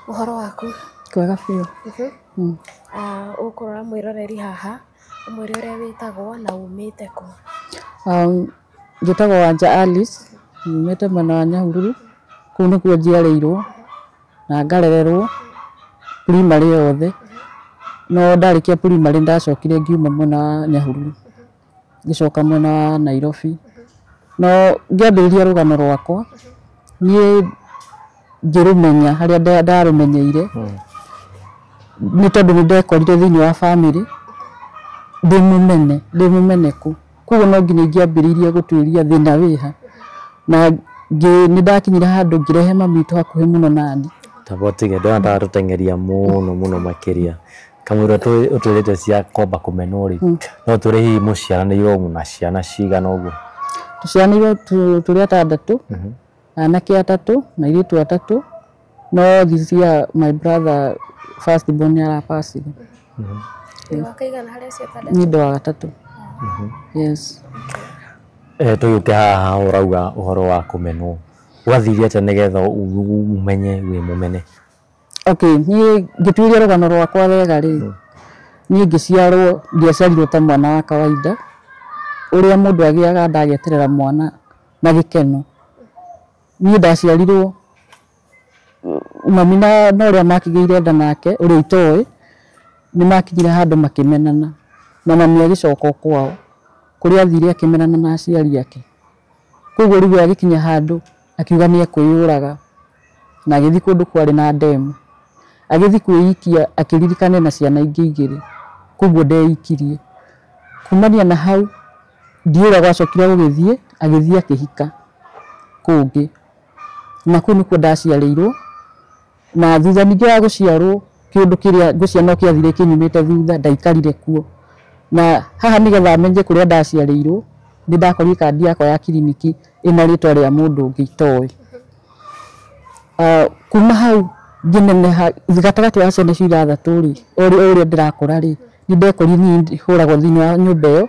Uhoro waku? Kwega biũ. Ũkũrora mwĩroreri haha, mwĩre ũrĩa wĩtagwo na umĩte kũ? Njĩtagwo Wanja Alice, umĩte mwena wa Nyahururu, kũu nĩkuo njiarĩirwo na ngarererwo primary yothe. No ndarĩkia primary ndacokire ngiuma mwena wa Nyahururu, ngĩcoka mwena wa Nairobi. No ngĩambĩrĩria rũgano rwakwa, niĩ ngĩrũmenya harĩa ndarũmenyeire nĩ tondũ nĩndekorire thĩinĩ wa family ndĩ mũmeneku. Koguo no nginya ingĩambĩrĩirie gũtuĩria thĩna wĩha, na nĩndakinyire handũ ngĩrehe mami witũ hakuhĩ mũno nani. Tabotige ndona tũteng'eria mũno makĩria. Kamũira ũtũĩrĩte cia kwamba kũmenwo rĩ, no tũrĩ hihi mũciaranĩirwo mũna ciana cigana ũguo? Tũciaranĩirwo tũrĩ atandatũ, anake atatũ na airĩtu atatũ. No this year my brother first born arapacire. Wakaigana harĩa cia atandatũ? Nĩ ũndũ wa gatatũ. Yes. Tũgĩũke haha ũrauga ũhoro wa kũmenwo. Wathire atĩa nĩgetha ũmenye wĩ mũmene? Okay, niĩ ngĩtuĩria rũgano rwakwa wega rĩ, niĩ ngĩciarwo ndiaciarirwo ta mwana wa kawaida ũrĩa mũndũ agĩaga ndageterera mwana na gĩkeno. Niĩ ndaciarirwo mami na ũrĩa makĩgĩire nda nake ũrĩa itoĩ nĩmakinyire handũ makĩmenana, na mami agĩcoka kwao kũrĩa athire akĩmenana na aciari ake. Koguo rĩu agĩkinya handũ akiuga nĩekwĩyũraga na agĩthiĩ kũndũ kwarĩ na ndemu, agĩthiĩ kwĩikia akĩririkane na ciana ingĩ igĩrĩ. Koguo ndeikirie. Kumania na hau ndiũra gwacokire gũgĩthiĩ, agĩthiĩ akĩhika kũngĩ, na kũu nĩkuo ndaciarĩirwo. Na thutha ningĩ wa gũciarwo kĩũndũ kĩrĩa ngũciarwo kĩathire kĩnyumĩte thutha, ndaikarire kuo. Na haha nĩgetha menye kũrĩa ndaciarĩirwo nĩndakorire kandi yakwa ya kiriniki ĩna rĩtwa rĩa mũndũ ũngĩ itoĩ. Kuma hau ngĩneneha gatagatĩ wa ciana icio ithathatũ rĩ, o ũrĩa ndĩrakũra rĩ, nĩndekorire niĩ hũragwo thĩinĩ wa nyũmba ĩyo,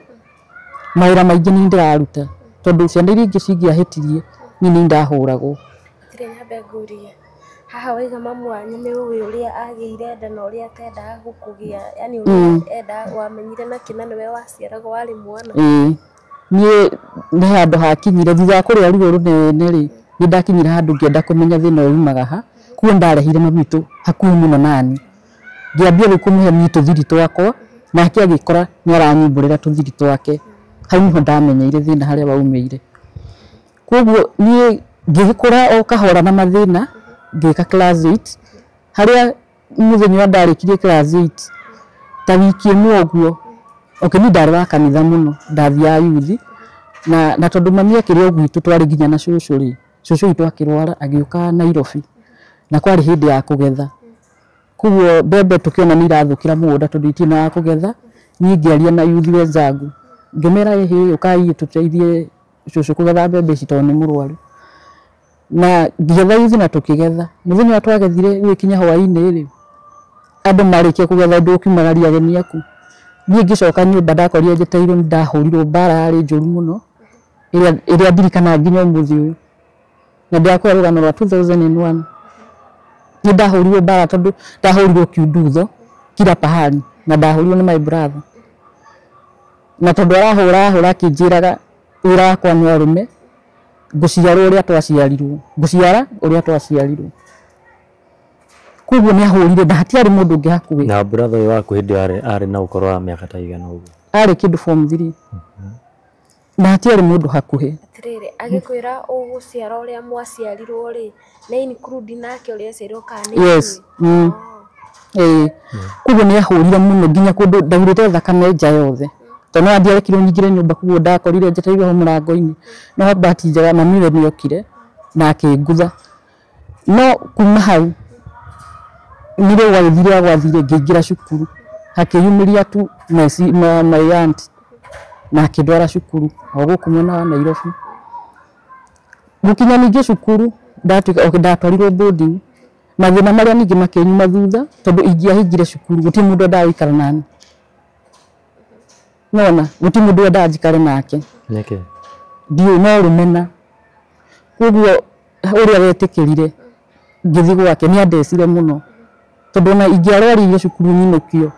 mawĩra maingĩ niĩ ndĩraruta tondũ ciana iria ingĩ cingĩahĩtirie niĩ nĩndahũragwo. Hatirĩ nyambe ngũrie, haha waiga mamu wanyu nĩ ũĩ ũrĩa agĩire nda na ũrĩa atendaga gũkũgĩa, yani ũrĩa endaga, wamenyire na kĩna nĩwe waciaragwo warĩ mwana? Niĩ nĩ handũ hakinyire thutha wa kũrĩa ruo rũnene rĩ, nĩndakinyire handũ ngĩenda kũmenya thĩna ũyũ umaga ha. Kuo ndarehire mami witũ hakuhĩ mũno nani, ngĩambia rĩu kũmũhe niĩ tũthiri twakwa, nake agĩkora nĩaranyumbũrĩra tũthiri twake. Hau nĩho ndamenyeire thĩna harĩa waumĩire. Koguo niĩ ngĩgĩkũra o kahora na mathĩna, ngĩka class 8, harĩa mũthenya wa ndarĩkirie class 8 ta wiki ĩmwe ũguo. Okay, niĩ ndarĩ wa kanitha mũno, ndathiaga yuthi, na tondũ mami akĩrĩ o gwitũ twarĩ nginya na cũcũ rĩ, cũcũ witũ akĩrwara agĩũka Nairobi na kwarĩ hĩndĩ ya kũgetha. Koguo mbembe tũkĩona nĩirathũkĩra mũgũnda tondũ itirĩ na kũgetha, niĩ ngĩaria na yuthi wenzangu ngĩmera ũkai tũteithie cũcũ kũgetha mbembe ici tondũ nĩ mũrwaru. Na ngĩgetha yuthi na tũkĩgetha. Mũthenya wa twagethire gũkinya hwaĩ-inĩ rĩ, andũ marĩkia kũgetha ndũkiumagaria ageni aku. Niĩ ngĩcoka nyũmba ndakorire njeteirwo nĩndahũrirwo mbara yarĩ njũru mũno ĩrĩa ndirikanaga nginya ũmũthĩ ũyũ. Na ndĩrakũra rũgano rwa 2001 nĩndahũrirwo mbara tondũ ndahũrirwo kiundutho kila pahali na ndahũrirwo nĩ my brother. Na tondũ arahũra akĩnjĩraga wĩra wakwa nĩ arũme, ngũciarwo ũrĩa twaciarirwo, ngũciara ũrĩa twaciarirwo. Koguo nĩahũrire na hatiarĩ mũndũ ũngĩ hakuhĩ. Na brother ũyũ waku hĩndĩ arĩ na ũkũrũ wa mĩaka ta igana ũguo? Arĩ kĩndũ form 3. Na hatiarĩ mũndũ hakuhĩ. Atĩrĩrĩ, agĩkwĩra ũgũciara ũrĩa mwaciarirwo rĩ, nĩ include nake ũrĩa aciarirwo kana nĩ? Yes. Koguo nĩahũrire mũno nginya kũndũ ndaurĩte thakame nja yothe. Tondũ no ndiarekirwo nyingĩre nyũmba, koguo ndakorire njetereirwo hau mũrango-inĩ. No bahati njega mami we nĩokire na akĩngutha. No kuma hau nĩrĩo gwathire ngĩingĩra cukuru, hakĩyumĩria tu my aunt na akĩndwara cukuru o gũkũ mwena wa Nairobi. Gũkinya ningĩ cukuru ndatwarirwo boarding, mathĩna marĩa ningĩ makĩnyuma thutha tondũ ingĩahingire cukuru gũtirĩ mũndũ endaga gũikara nani. Nona gũtirĩ mũndũ endaga njikare nake. Nĩkĩ? Ndiũĩ no rũmena. Koguo ũrĩa wetĩkĩrire ngithi gwake ni andecire muno tondu na ingiarwaririe cukuru nyinukio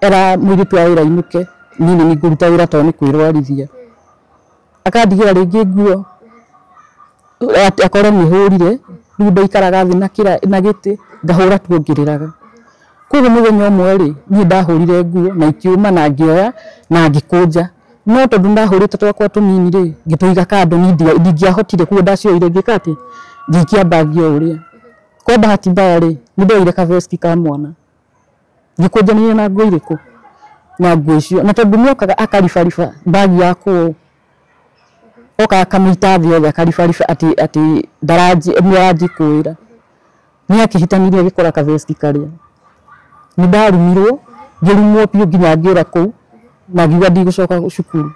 era mwiritu wa wira inuke nini ni nguruta wira to ni kwirwarithia akandigira ringi nguo akora mihurire riu ndaikaraga thi na giti ngahura tuongiriraga kugo muthenya umwe ri ni ndahurire nguo na ikiuma na ngioya na ngikunja no tondu ndahurite twakwa tunini ri ngituiga kando ni ndingiahotire kuo ndacioire ngikati ngikia bagi uria kwa bahati mbaya ri ndoire ka vesti ka mwana ngikunja ni na nguo iriku na nguo icio na tondu niokaga akaribariba bagi yako oka kamita thio ya karibariba ati ndaraji kuira ni akihitanirie gikora ka vesti karia ni ndarumirwo ngirumwo pio nginya ngira kuu na ngiuga ndigucoka cukuru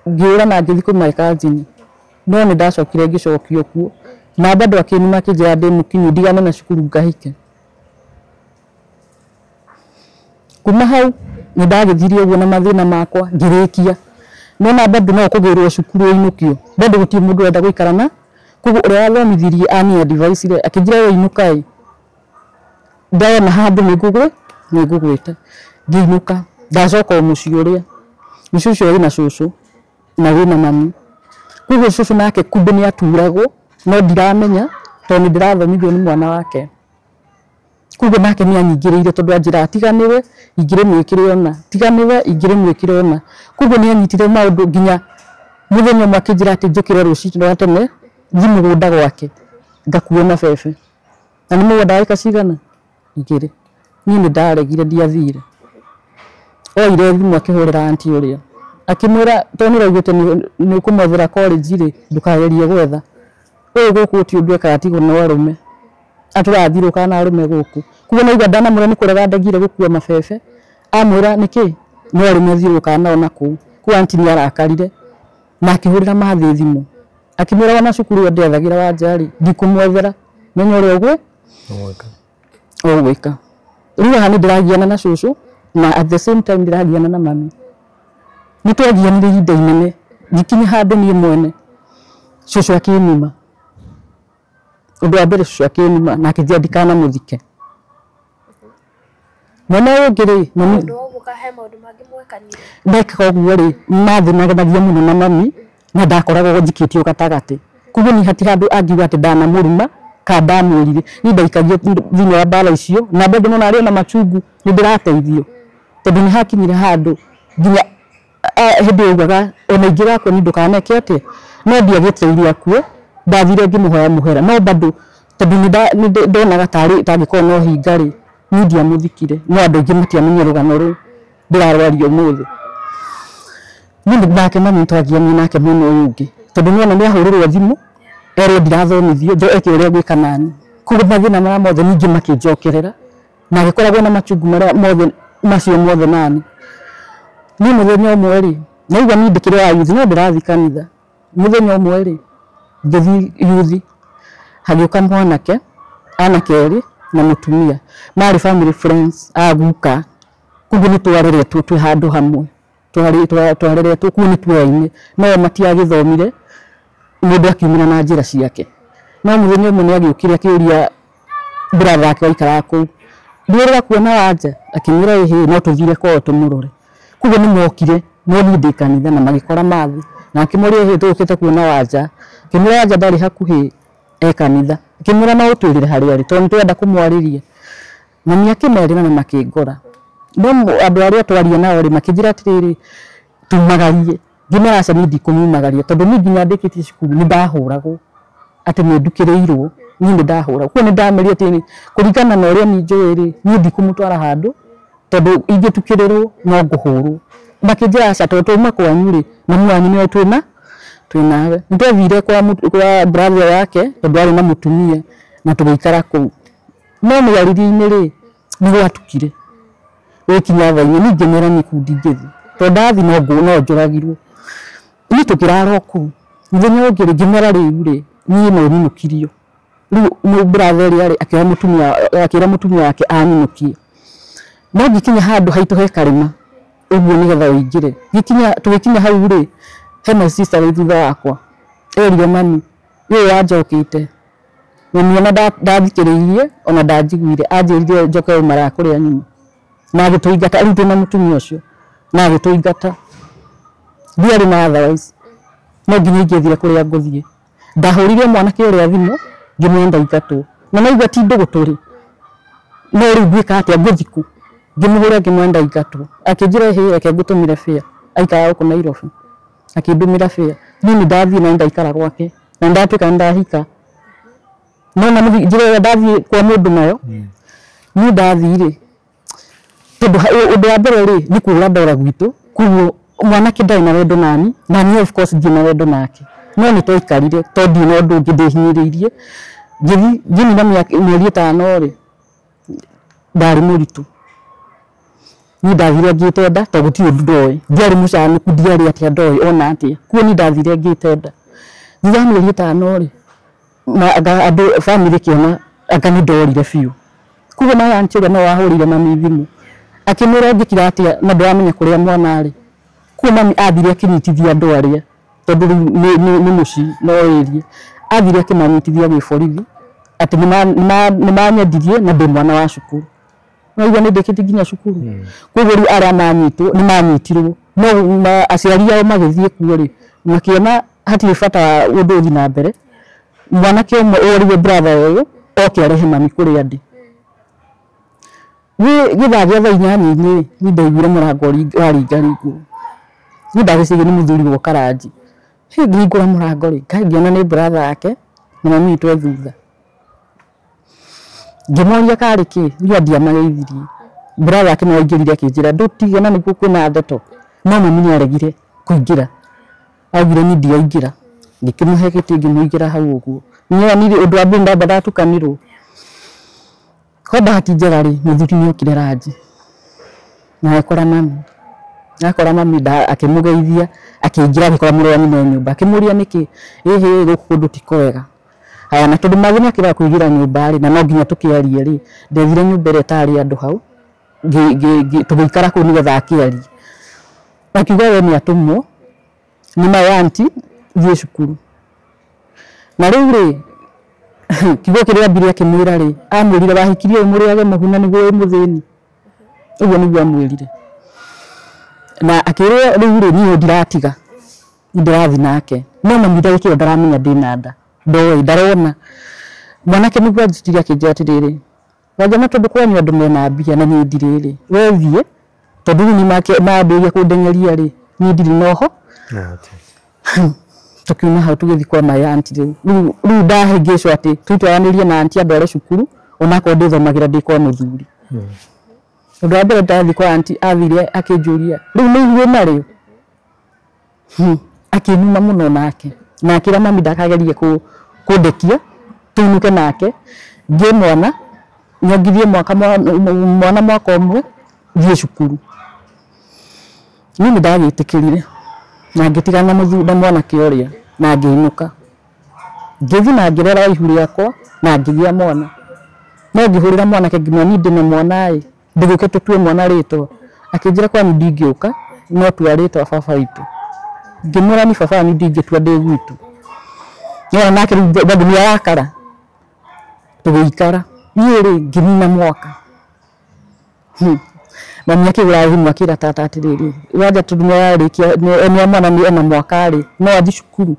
ngira na ngithi kuma kazini no ni ndacokire ngicokio kuo na bado akinuma kinjira ndi mukinyu ndigane na cukuru ngahike kuma hau ni ndagithirie uguo na mathina makwa ngirikia no na bado no kugirwo cukuru inukio bado gutie mundu enda guikarana kugo uria athomithirie ani advice ire akijira we inukai ndana handu nigugwita ngiinuka ndacoka muci uria muci uri na cucu na wina mami kugo cucu nake kumbe ni aturagwo no ndiramenya to ni ndirathomithio ni mwana wake kugo nake ni anyingiriire tondu anjira atiganiwe ingire mwikire ona tiganiwe ingire mwikire ona kugo ni anyitire maundu nginya muthenya makijira ati njukire rucitu na tene thimu gunda gwake ngakuona bebe na ni mugunda aika cigana igire ni ndaregire ndiathire oire thimu akihurira anti uria akimwira toni raugite ni kumothera college ri ndukagerie gwetha uyu guku ti undu ekatigo no arume aturathirwo kana arume guku kugo na igwa ndana mure ni kurega ndagire gukua mabebe amwira niki no arume thirwo kana ona ku anti ni arakarire na akihurira mathi thimu akimwira wana cukuru ndethagira wa njari ndikumwethera menya uri ogwe ogwika riu hani ndiragiana na cucu na at the same time ndiragiana na mami nitwagianire ihinda inene ngikinya handu ni mwene cucu akinuma undu wa mbere cucu akinuma na akijia ndikana muthike mwana ungiri mami ndeka koguo ri mathinagia muno na mami na ndakoragwo njikitio gatagati kugo ni hati handu angiuga ati ndana muruma ka ndamurire ni ndaikagia thini wa bala icio na bado no nari na machungu ni ndirateithio tondu ni hakinyire handu nginya hindi ugaga ona ingira ko ni ndukaneke ati no ndiagiteirie akuo ndathire ngimuhoya muhera no bado tondu ni ndonaga tangikoo no hingari ni ndiamuthikire no andu ingi matiamenye rugano ru ndirarwario muthi ni ndake mami twagiani nake muno ungi tondu ni ona ni ahurirwo thimu ero ndirathomithio njo ekiria gwika nani kugo mathina mara mothe ningi makinjokerera na gikoragwo na machungu mara mothe macio mothe nani ni muthenya umwe ri na igwa ni ndikire wa yuthi no ndirathi kanitha muthenya umwe ri ngithi yuthi hagiuka mwanake anakeri na mutumia mari family friends aguka kugo ni twareretwo twi handu hamwe twareretwo kuo ni twaine no matiagithomire mundu akiumira na njira ciake no muthenya umwe ni agiukire akiuria brother wake aikara ku ndwira kuona wanja akimira ehe no tuthire kwao tumurore kugo ni mokire no ni kanitha na magikora mathi na akimuria ehe tukite kuona wanja kimira wanja ndari hakuhi kanitha kimira no utwirire hari ari tondu twenda kumwariria na ni akimerira na makingora no andu aria twaria nao ri makijira atiriri tumagarie ngimera aca ni ndikumumagaria tondu ni nginya ndikitie cukuru ni ndahuragwo ati ni ndukireirwo ni ndahuragwo kuo ni ndameria ati kuringana na uria ni njui ri ni ndikumutwara handu tondu ingitukirirwo no nguhurwo makijira aca tondu tuma kwanyu ri na mwanyu ni twinawe ndethire kwa brother wake tondu ari na mutumia na tugiikara kuu no mwaririe-ini ri ni gwatukire wikinya thaini ni ngimera ni kundi ngithi tondu ndathi no njuragirwo ni tukirara ku muthenya ungi ngimera riu ri ni no ninukirio riu mu brother ri akira mutumia wake aninukie no gikinya handu haitu he karima uguo ni getha uingire tugikinya hau ri hena sister ri thutha wakwa eria mami yo wanjokite niona ndathikiriirie ona ndanjiguire anjirire njoke mara kuria nyuma na agituingata arute na mutumia ucio na agituingata ndiari na otherwise no nginya ingithire kuria nguthie ndahurire mwanake uria thimu ngimwenda ingatwo na naigua ti nduguturi no riu gwika atia nguthiku ngimuhura ngimwenda ingatwo akinjira he reke ngutumire fare aikara uko Nairobi akindumira fare mimi ndathie na ndaikara gwake na ndatuika ndahika no na njira ndathie kwa mundu nayo ni ndathire tondu undu wa mbere ri ni kuura ndora gwitu kuo mwanake ndai na wendo nani na ni of course ndina wendo nake no ni toikarire tondu no ndu ngihinyiriirie ngithi na mieri 5 ri ndari muritu ni ndathire ngitenda to guti undu ndoi ndiari mucani kundiari atia ndoi ona atia kuo ni ndathire ngitenda thutha mieri 5 ri na andu family kiona akani ndorire fiu kuo na yanchira no wahurire mami thimu akimura ngikira atia na ndamenya kuria mwana ari kuo mami athire akinyitithia andu aria tondu ni muci no area athire akimanyitithia giborithi ati ni manyendirie na ndi mwana wa cukuru no ni ndikiti nginya cukuru kuo riu ara manyitwo ni manyitirwo no aciari ao magithie kuo ri makiona hati bata undu uthi na mbere mwanake umwe uriwe brother uyu oke arehe mami kuri andi ni githagia thaa 8 ni ndaiguire murango waringaringu ni ndagicige ni muthuri wo Karanji ngingura murango ri ngiona ni brother yake na mami itwe thutha ngimoria kariki ndio ndia mageithirie brother yake no aingirire akinjira ndutigana niguo kwina ndeto no mami ni aregire kuingira agire ni ndia ingira ndikimuhe kitingi muingira hau uguo niyo ni undu ambi ndamba tukanirwo ko bahati njega ri muthuri ni okire Ranji na akora mami nda akimugeithia akingira gikora murwa ni nyumba akimuria niki ehe gukundu tikwega aya na tondu magina kira kuigira nyumba ri na no nginya tukiarie ri ndethire nyumba ri tari andu hau tugikara ku nigetha akiarie akiuga we ni atumwo ni mayanti thie cukuru na riu ri kigo kiria ambire akimwira ri amwirire wahikirie umuriage muhuna niguo muthini uguo niguo amwirire na akire riu ri ni ndiratiga ndirathi nake no mami ndagikira ndaramenya ndinanda ndoi ndarona mwanake niguo anjitiria kinjira atiriri wajama tondu kwanyu andu mena mbia na ni ndiriri we thie tondu ni maambia kundengeria ri ni ndiri noho tukiuma hau tugithi kwa mayanti riu ndahingicwo ati twitwaranirie na anti andware cukuru onako ndithomagira ndi kwa muthuri undu wa mbere ndathi kwa anti athire akinjuria riu ni ihuo nario akinuma muno nake na akira mami ndakagerie kundekia tunuke nake ngimwana nyongithie mwaka umwe thie cukuru ni ndagitikirire na ngitigana muthuda mwana kioria na ngiinuka ngithi na ngirera ihu riakwa na ngigia mwana no ngihurira mwana ke ngimwa ni ndine mwana ai ndiguke tutue mwana ritwa akinjira kwa ndingiuka no twaritwa baba itu ngimura ni baba ni ndingitua ndi gwitu yona nake bado ni yakara tugikara ni ri ngimina mwaka mami akigura thimu akira tata atiriri waja tudumia yarikia ni mwana ni ena mwaka ri no athi cukuru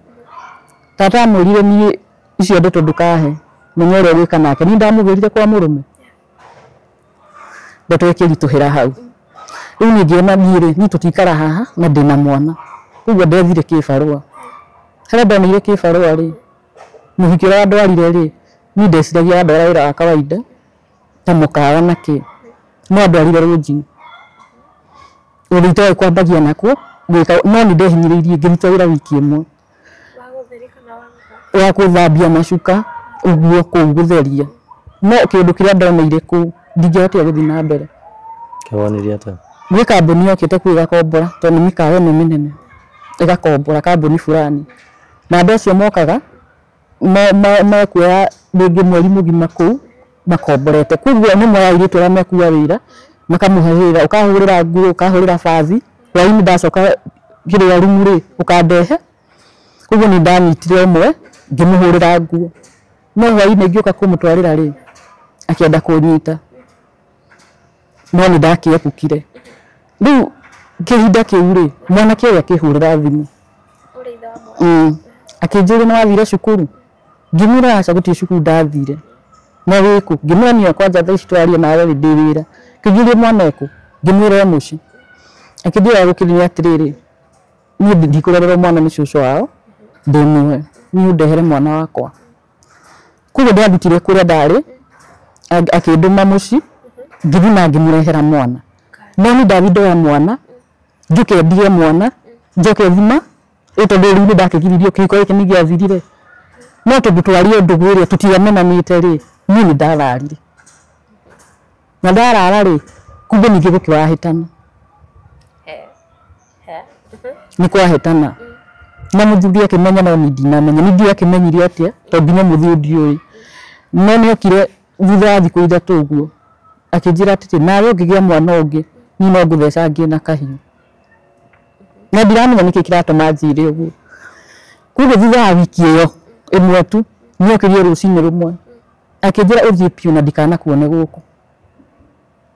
tata amurire ni icio ndo tundukahe menyere gwika nake ni ndamugirire kwa murume ndatweke rituhira hau riu ni ngiona mire ni tutikara haha na ndina mwana uguo ndethire kibarua hara ndonire kibarua ri muhikira ndwarire ri ni ndeciragia ndwara wira wa kawaida ta mukawa nake no ndwarire runji uritoe kwambagia nakuo gwika no ni ndehinyiriirie ngiruta wira wiki imwe wa kuthambia macuka uguo kugutheria no kindu kiria ndoneire ku ndingehota guthi na mbere kawaniria ata gwi kambuni okite kwiga kombora tondu mikawe ni minene igakombora kambuni fulani na andu acio mokaga kuoya rĩngĩ mweri mũgima kũu makomborete koguo nĩ moya airĩtu arĩa mekua wĩra makamuhe wĩra ũkahũrĩra nguo ũkahũrĩra bathi hwainĩ ndacoka kĩrĩa rumu rĩ ũkandehe koguo nĩ ndanyitire ũmwe ngimuhurira nguo no hwaini ngioka kumutwarira ri akienda kunyita no ni ndakiepukire riu kihinda kiu ri mwana kiu akihurira thimu akinjira no athire cukuru ngimura aca gutie cukuru ndathire na wiku ngimura niyo kwanja thaici twaria nawe ndi wira kigirie mwana eku ngimwira muci akijira gukiria atiriri ni ndikurerera mwana ni cucu wao ndimwe ni undehere mwana wakwa kuko ndabitire kuria ndari akinduma muci ngithi na ngimurehera mwana no ni Davido ya mwana njuke ndie mwana njoke thima itondo ri ndakigiririo kiko iki ni giathirire no tugutwarie ndugwire tutiamenanite ri ni ndararire na ndarara ri kumbe ningi gukiwahitana ni kwahitana na muthuri akimenya no ni ndinamenya ni ndia akimenyirie atia tondu no muthuri uyu no ni okire thutha thiku ithatu uguo akijira atiti nawe ngigia mwana ungi ni no ngutheca ngi na kahiu na ndiramenya niki kiratuma njire uguo kugo thutha wa wiki iyo imwe tu ni okirie rucini rumwe akijira uthie piu na ndikana kuone guku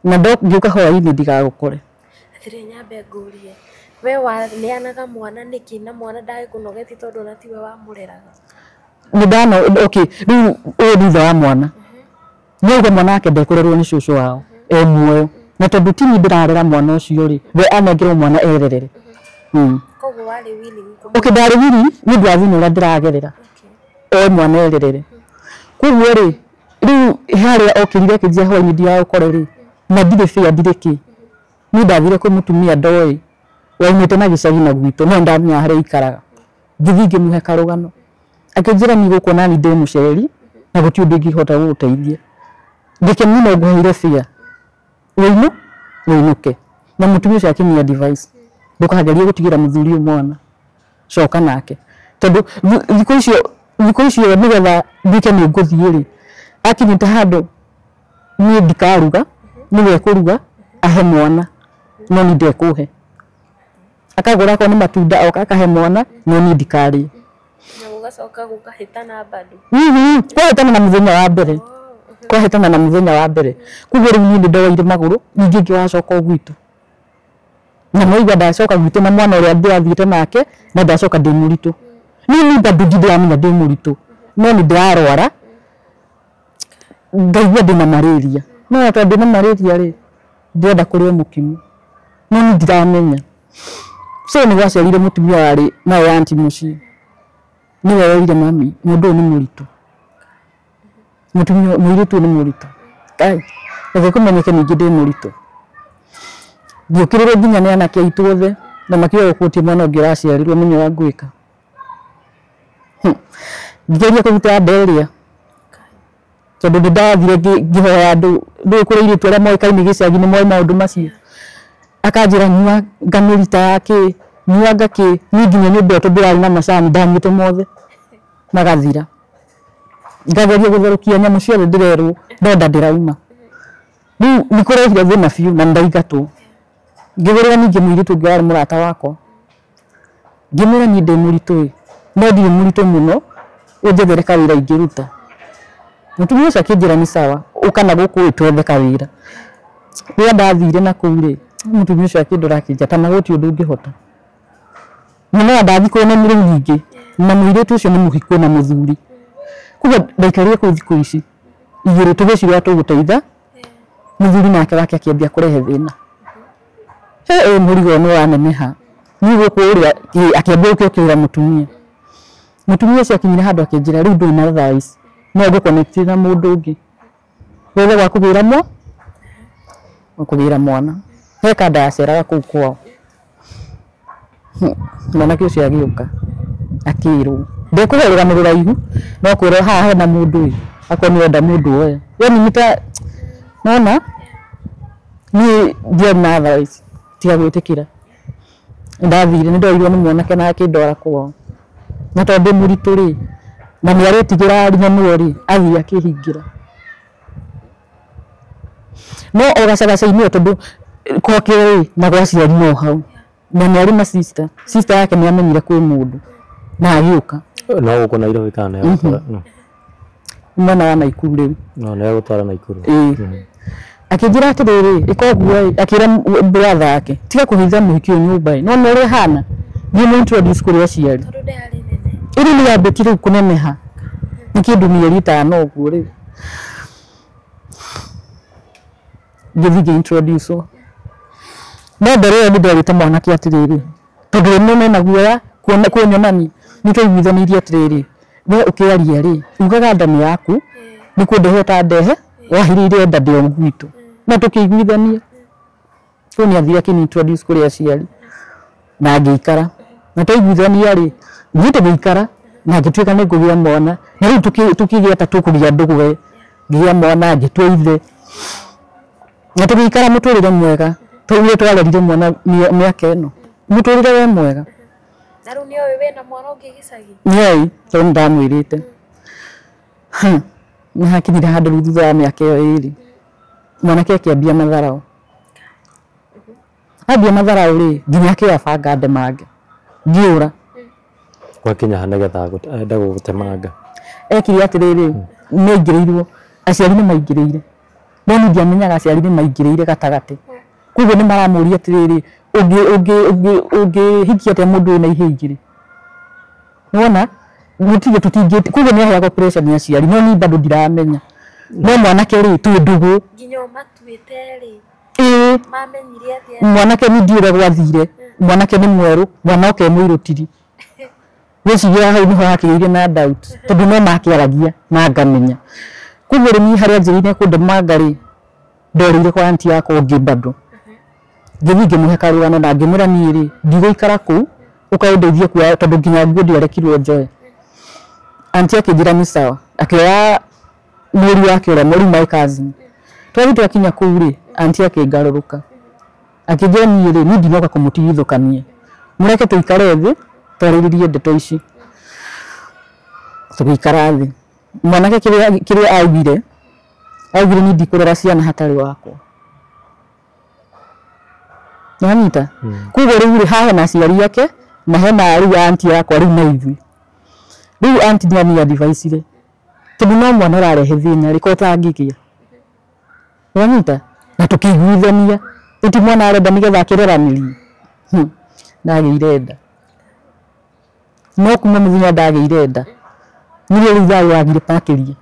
na ngiuka hwaini ndigagukore athire nyambe ngurie we wa neanaga mwana niki na mwana ndage kunogeti tondu na tiwe wa mureraga ni ndano okay riu uyu thutha wa mwana niuga mwana ake ndekurerwo ni cucu wao muoyo na tondu tini ndirarera mwana ucio ri we anengirwo mwana ererere koguo wari willing okay ndari willing ni ndwathina uria ndiragerera mwana ererere koguo ri riu haria okirire kijia hwaini ndia ukore ri na ndire fia ndiriki ni ndathire kwi mutumia ndoi waumite na gicagi na gwitu no ndamenya haria ikaraga ngithi ngimuhe karugano akijira ni gukona ni ndi muceri na gutiu ndingihota guteithia ngikemuna nguhire fia winuke na mutumia ucio akinyia device ndukageria gutigira muthuri mwana coka nake tondu thiko icio nigetha ndike ni nguthiri akinyita handu ni ndikaruga niwe kuruga ahe mwana no ni ndekuhe akagura ko ni matunda oka akahe mwana no ni ndikari na ugacoka gukahitana bado kwahitana na muthenya wa mbere kwahitana na muthenya wa mbere kugo riu ni ndoire maguru ningi ngiwacoka gwitu na moiga ndacoka gwitu na mwana uria ndiathire nake na ndacoka ndi muritu ni bado ndiamenya ndi muritu no ni ndarwara ndaigua ndina malaria no tondu ndina malaria ri ndenda kuria mukimu no ni ndiramenya so ni gwacerire mutumia wari nawe anti muci ni weire mami mundu ni muritu mutumia muritu ni muritu kai ekumenyeke ningi ndi muritu ndiukirire nginya ni anake aitu othe na makio gukutie mwana ungi uraciarirwo menye wa ngwika ngigeria kuruta nderia tondu ndathire ngihoya andu ndukuriire tu aria moikaine gicagi ni moe maundu macio akanjira nyua ngamurita yake nyua ngaki ni nginya nyumba tondu ndari na macani ndanyite mothe magathira ngageria gutherukia nyamu ciothe ndirerwo ndonda ndirauma riu nikurehire thina biu na ndaigatwo ngigurira ningi muiritu ungi wari murata wakwa ngimura ni ndi muritu no ndiri muritu muno unjethere kawira ingiruta mutumia ucio akinjira ni sawa ukana guku itwethe kawira ria ndathire na kuure mutumia ucio akindora akinja kana guti undu ngihota no ndathi kuona muri nyingi na muiritu ucio ni muhiku na muthuri kuga ndaikaria ku thiku ici igiri tugicirwa tuguteitha muthuri nake wake akiambia kurehe thina murigo no aneneha ni guku uria akiambia ukira mutumia ucio akinyira handu akinjira riu nduri na thaici no nguconnect na mundu ungi wewe wa kugira mwana heka ndaceraga kuu kwao mwanake ucio agiuka akirwo ndekuherera mururaihu no kwira haha hena mundu uyu akoni wenda mundu oya yani mita nona ni ndia na thaici tiga gwitikira ndathire ni ndoirwo ni mwanake na akindora kwao na tondu muritu ri na ni aretigira nyamu ri athia akihingira no ogacagacainio tondu kokere na gwaciari no hau na ni ari na sister yake ni amenyire kwi mundu na agiuka no uko Nairobi kana ya mwana wa Naikuru riu no ne gutwara Naikuru akijira atiriri ikoguo akira brother yake tiga kuhitha muhiki nyumba no nore hana ni mu introduce kuri aciari iri ni yambitire kuneneha nikindu mieri 5 uguo ri githige introduce no mbere ni nderite mwanake atiriri tondu nene na guoya kuona kunyonani nitwaiguithanirie atiriri we ukiaria ri ugaga ndani yaku ni kundehe ta ndehe wahirire nda ndio ngwitu na tukiguithania kuni athia kini introduce kuri aciari na ngikara na twaiguithania ri ngite ngikara na ngituika ni ngugia mwana na riu tukigia ta tukugia nduguwe ngia mwana ngitweithe na tukikara muturire mwega tuwe twarerire mwana miaka eno muturire we mwega na riu ni wewe na mwana ungi gicagi nyei to ndamwirite na hakinyire handu thutha wa miaka iyo iri mwanake akiambia matharau ambia matharau ri nginya akiabanga ndemange ngiura kwa kinya hanagetha enda gutemanga ekiri atiriri ningiriirwo aciari ni maingiriire no ndiamenyaga aciari ni maingiriire gatagati kugo ni maramuria atiriri ungi hikia te mundu na ihingiri wona mutige tutingite kugo ni aheagwo pressure ni aciari no ni bado ndiramenya no mwanake ri tu ndugu nginya matuite ri mamenyire atia mwanake ni ndiure gwathire mwanake ni mweru mwanake mwirutiri wiciria hau niho hakiriire na doubt tondu no makiaragia na ngamenya kugo ni haria njirine kundemanga ri ndorire kwa anti yako ngibado ngithinge muhe karugano na ngimura ni ri ndigũikara kuu ukaundeithie kwa tondu nginya nguo ndierekirwo njoe anti akijira ni sawa akioya muri wake ura muri my cousin twathi twakinya kuu ri anti akigaruruka akijira ni ri ni ndinoka kumutigithukanie mureke tuikare thi twariririe ndeto ici tugikara thi mwanake kiria augire ni ndikurera ciana hatari wakwa nyanyita kugo riu haha na ciari yake na hena riu anti yakwa riu na ithui riu anti ni advice ri tondu no mwana rarehe thina riko tangikia nyanyita na tukiguithania uti mwana arenda nigetha akireranirie ndagire nda no kuma muthenya ndagire nda nirio riu thau wagire pakirie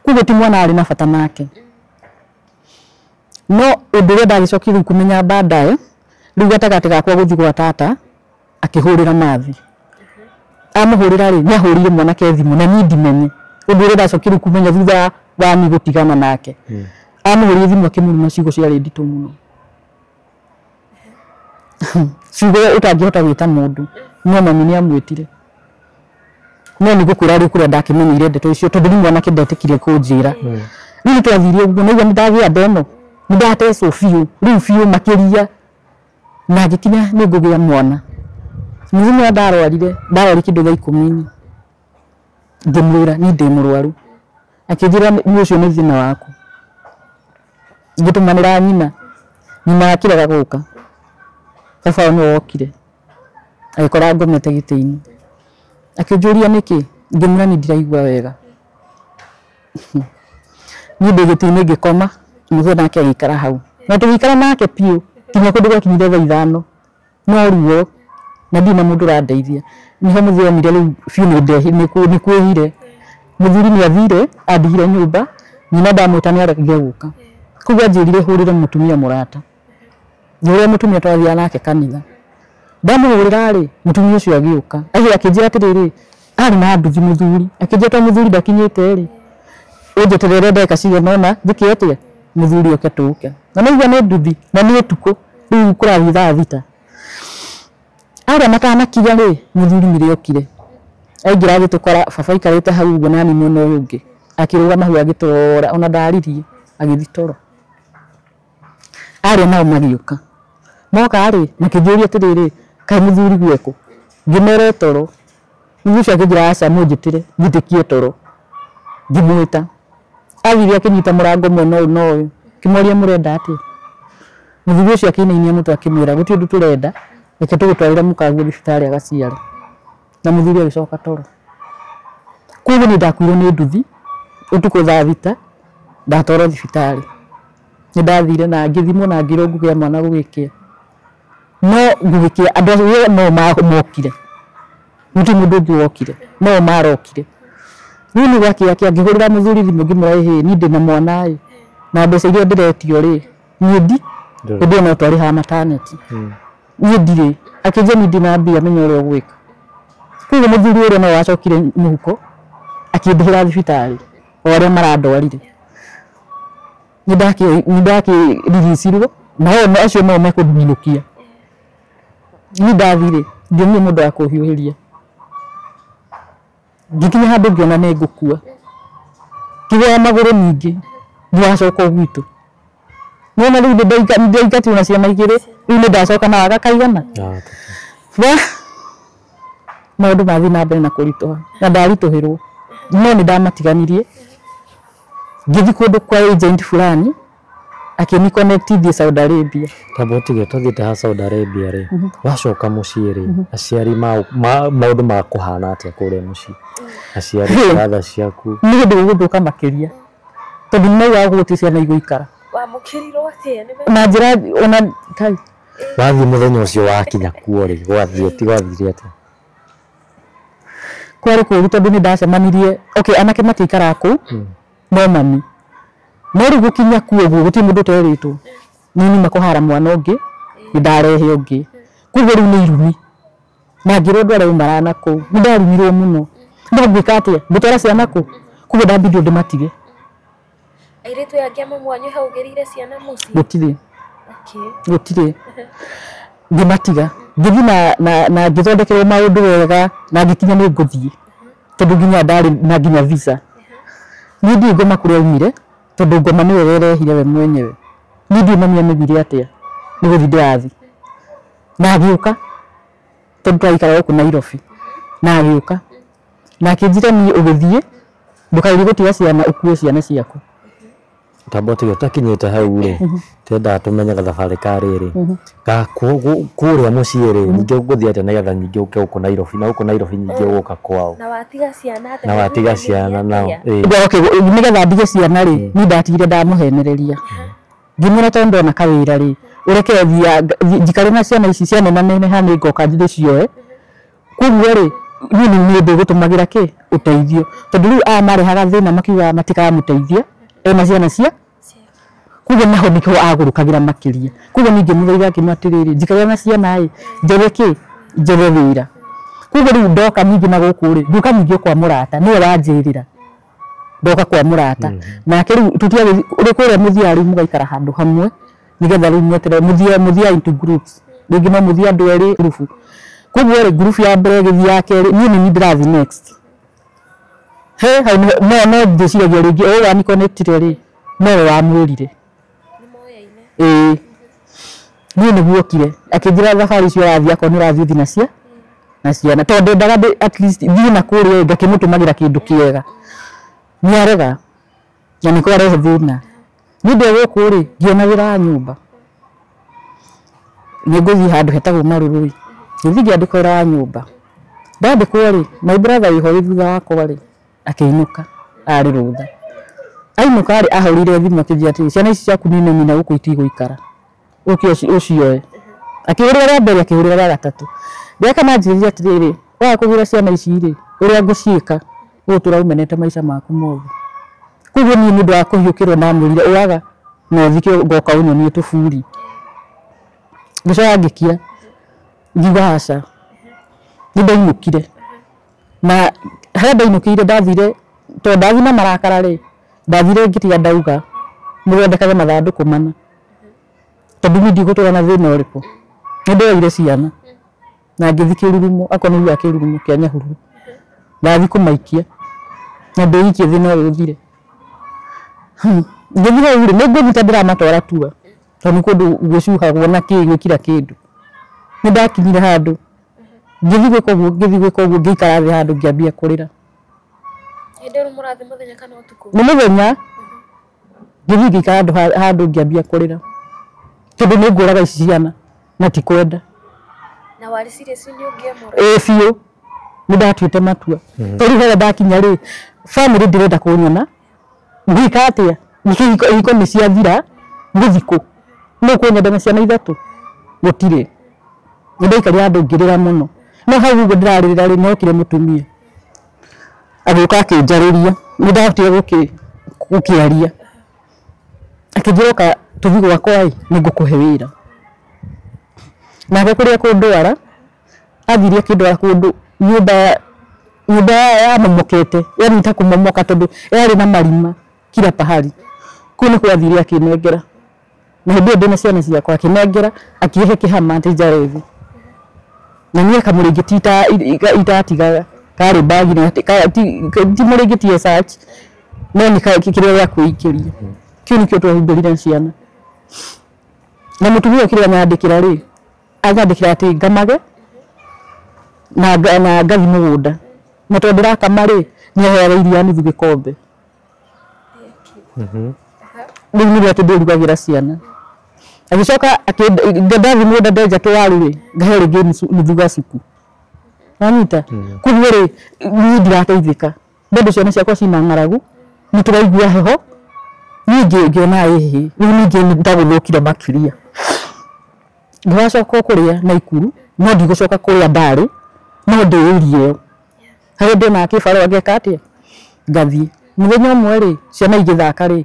kugo ti mwana ari na bata nake no undu ria ndagicokire kumenya baadaye riu gatagati gakwa guthi gwa tata akihurira mathi amuhurira ri nyahurire mwanake thimu na ni ndimenye undu ria ndacokire kumenya thutha wa ni gutigana nake amuhurire thimu akimuruma ciugo cia ri nditu muno ciugo utangihota gwita mundu no mami ni amwitire no ni gukwira ri kuria ndakimenyire ndeto icio tondu ni mwanake ndetikire kunjira riu twathirie uguo na igua ndagia ndeno ndateso fiu makiria na gikinya ni ngugia mwana muthenya ndarwarire kindu thaa 10 ngimwira ni ndi murwaru akijira ni ucio ni thina waku ngitumanira nyina akiraga guka baba no wokire agikora ngomete gitiini akijuria niki ngimwira ni ndiraigua wega ni ndi gitiini ngikoma muthenya nake agikara hau na tugikara nake piu kinya kundu gwakinyire thaa 5 no ruo na ndina mundu randeithia niho muthionire riu fiu ni kwihire muthuri ni athire andigire nyumba nyina ndamwita ni arekie guka kugo njirire hurire mutumia murata nure mutumia twathia nake kanitha ndamuhurira ri mutumia ucio agiuka akijira atiriri ari na nduthi muthuri akijira muthuri ndakinyite ri unjeterere ndeka cigana thikiete muthuri oke tuke na nigua ni nduthi na ni tuko riu kurathi thaa thita aria matanakinya ri muthuri mire okire aingira agitukora baba ikarite hau uguo nani mwena uyu ungi akirugama hau agitora ona ndaririe agithitoro aria nao magiuka moka ari makijuria atiriri kai muthuri gweko ngimere toro muthuri akijira aca munjitire ngitikie toro ngimwita athire akinyita murango mwena uyu no uyu kimoria murenda ati muthuri ucio akinainia mutu akimwira guti undu turenda reke tugutwarire mukagu thibitari agaciare na muthuri agicoka toro kuguo ni ndakuirwo ni nduthi utuko thaa thita ndatwarwo thibitari ni ndathire na ngithimwo na ngirwo ngugia mwana gugikia no ngugikia andu acio no mokire mutu mundu ungi wokire no marokire riu ni gwakia ngihurira muthuri thimu ngimura hi ni ndi na mwana ai na mbeca iria ndiretio ri ni ndi ndi no twari ha maternity ni ndire akije ni ndi na mbia menye uria gwika kuguo muthuri uria no wacokire muhuko akindihira thibitari oria maradwarire ni ndaki release-irwo na o acio no mekudhinukia ni ndathire ngimye mundu akuhiuhiria ngikinya handu ngiona ni ngukua kigoya maguru ningi ndiacoka gwitu nona riu ndaikati na ciana igiri riu ni ndacoka na agakaigana maundu mathi na mbere na kurituha na ndarituhirwo no ni ndamatiganirie ngithi kundu kwa agent fulani akini connect thie Saudi Arabia tabotige tuthiite ha Saudi Arabia ri wacoka mucii ri aciari maundu ma kuhana atia kuria mucii aciari ratha ciaku ni ndu guthuka makiria tondu no wa guti ciana igũikara wa mukirirwo atia na njira ona kai wathi muthenya ucio wakinya kuo ri gwathire atia kwari kuru tondu ni ndacemanirie okay anake matikara ku no mami no ri gukinya kuo guti mundu teritwo nini makuhara mwana ungi ndarehe ungi kugo ri ni irumi na ngiro ndwara umarana ku ndarumirwo muno ndagwika atia ndutwara ciana ku kugo ndambidio ndimatige airetu yake mamu wanyu haugerire ciana muci gutire okay gutire ndimatiga ngithi na ngithondekerwo maundu wega na ngikinya ni nguthie tondu nginya ndari na nginya visa ni ndi ngoma kuria umire tondu ngoma ni werehire we mwenyewe ni ndi mami amegire atia ni guthi ndathi na agiuka tondu twaikara ku Nairobi na agiuka na kinjira ni ugithie ndukairi gutiga ciana ukue ciana ciaku tabotige takinyite hau ri tenda tumenyaga thabari kari ri ka kuria mucii ri ninge nguthie atia nigetha ninge uke uko Nairobi na uko Nairobi ninge uka kwao na watiga ciana nao okay nigetha ndige ciana ri ni ndatigire ndamuhenereria ngimura tondu na kawira ri ureke thia njikare na ciana ici ciana na nene ha ni ngoka njithe cioe kuguo ri ni ndi gutumagira ki uteithio tondu riu marehaga thina makiuga matikamuteithia ena ciana cia kugo naho nikho agurukagĩra makiria kugo ninge muthaitha kimatiriri njikare na ciana ai njere wira kugo riu ndoka ninge na guku ri nduka ninge kwa murata niwe wanjirira ndoka kwa murata nake riu tutiage uri kuria muthiari mugaikara handu hamwe nigetha riu mwetere muthia into groups ninge no muthia andu eri group kugo ri group ya mbere githia yake ni ndirathi next he no ndiciragia ringi o ni connected ri no wa mwirire ni guokire akinjira thabari cio rathia ko ni rathi thina na ciana tondu ndaga at least thii na kuria ngakimutumagira kindu kiega ni arega na ni kwarehe thina ni ndi guku ri ngiona wira nyumba ni nguthi handu hetagwo marurui ngithi ngiandikwo wira wa nyumba ndandikwo ri my brother iho thutha wakwa ri akiinuka ari rutha ainuka ari ahorire thimu akijia ati ciana ici ciaku ni nini na guku itigũikara ukio ucioe akihurira ria mbere akihurira ria gatatu ndeka manjiria atiriri wa kugira ciana ici ri uria nguciika utura umenete maica maku mothe kuguo ni mundu wa kuhiukirwo na mwirire uaga no thikio ngoka unyonie tuburi ngicoka ngikia ngiuga aca ni ndainukire na harĩa ndainukire ndathire to ndathi na marakara ri ndathire ngitiga ndauga muthondekage mathanduku mana tondu ni ndigutura na thina uriku ni ndoire ciana na ngithi kirurumo akoni gwa kirurumo kia Nyahururu ndathi kumaikia na ndeikie thina uri uthire ngithire uri ni nguthita ndiramatwara tua tondu kundu gucuhagwo na gwikira kindu ni ndakinyire handu ngithi gwika uguo ngikara thi handu ngiambia kurira Ndero murathi muthenya kana utuku ni muthenya ngithi ngikara handu ngiambia kurira tondu ni nguraga ici ciana na ti kwenda na wari serious ni ungiamura biũ ndatuite matua tori hera ndakinya ri family ndirenda kunyona ngika atia nikiko ni cia thira guthiko no kunyenda na ciana ithatu gutire ndaikari andu ngirira muno no hau uguo ndirarira ri nokire mutumia agoka akinjariria ndahotire gukiaria akijoka tuthi gwakwa nigukuhe wira na kuria kundwara athirie kindwara kundu nyumba ya momokete yani takumomoka tondu yari na marima kila pahali kuna kwa athirie akinengera na hindi ndina ciana ciakwa akinengera akihe kihama ntijarethi na niä kamurigiti itatigaga kari bagi na ti murigiti ya search no ni kiria ya kuikiria kiu nikio twahindurire ciana na mutumia kiria nyandikira ri anyandikira ati ngamage na ngathi mugunda na tondu rakama ri nyeheaga iria nuthu gikombe riu nä rä atä ndä rugagira ciana agicoka ndathi mugunda ndenja kiwaru ri ngahe ringi nuthu gacuku nanyita koguo ri niä ndirateithika ndå ciana ciakwa cina ng'aragu nä tå raigua heho ningä ngäona ĩhĩ rĩu ningĩ ndagũthũkire makiria ndĩracoka kũrĩa Naikuru no ndigũcoka kũrĩa ndarĩ no ndĩũrie ĩyo harĩa ndĩona kĩbarũa ngeka atĩa ngathiĩ mũthenya ũmwe rĩ ciana igĩthaka rĩ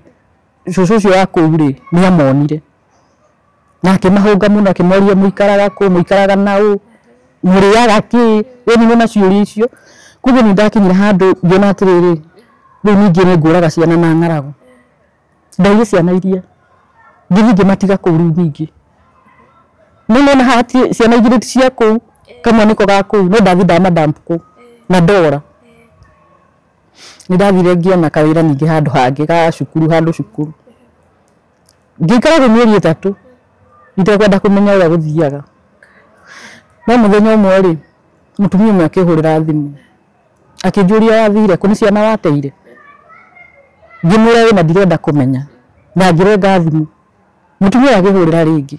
cũcũ ũcio wa kũu rĩ nĩamonire na akĩmahũnga mũno akĩmoria mũikaraga kũ mũikaraga naũ mũrĩaga kĩ ĩni mũna ciũria icio koguo nĩ ndakinyire handũ ngĩona atĩrĩrĩ rĩu ningĩ nĩ ngũraga ciana na ng'aragu ndaire ciana iria ngithiĩ matiga kũu rĩu ningĩ nĩmona hati ciana igĩrĩ cia kũu kamwe nĩko ga kũu no ndathi ndamadamp kũu na ndora nĩ ndathire ngĩona kawĩra ningĩ handũ hangĩ ga cukuru handũ cukuru ngĩikara mĩeri 3 itekwenda kũmenya ũrĩa gũthiaga no mũthenya ũmwe rĩ mũtumia ũmwe akĩhũrĩra thimũ akĩnjũria wathire kũ nĩ ciana wateire ngĩmwĩra wĩna ndirenda kũmenya na ngĩrenga thimũ mũtumia akĩhũrĩra rĩngĩ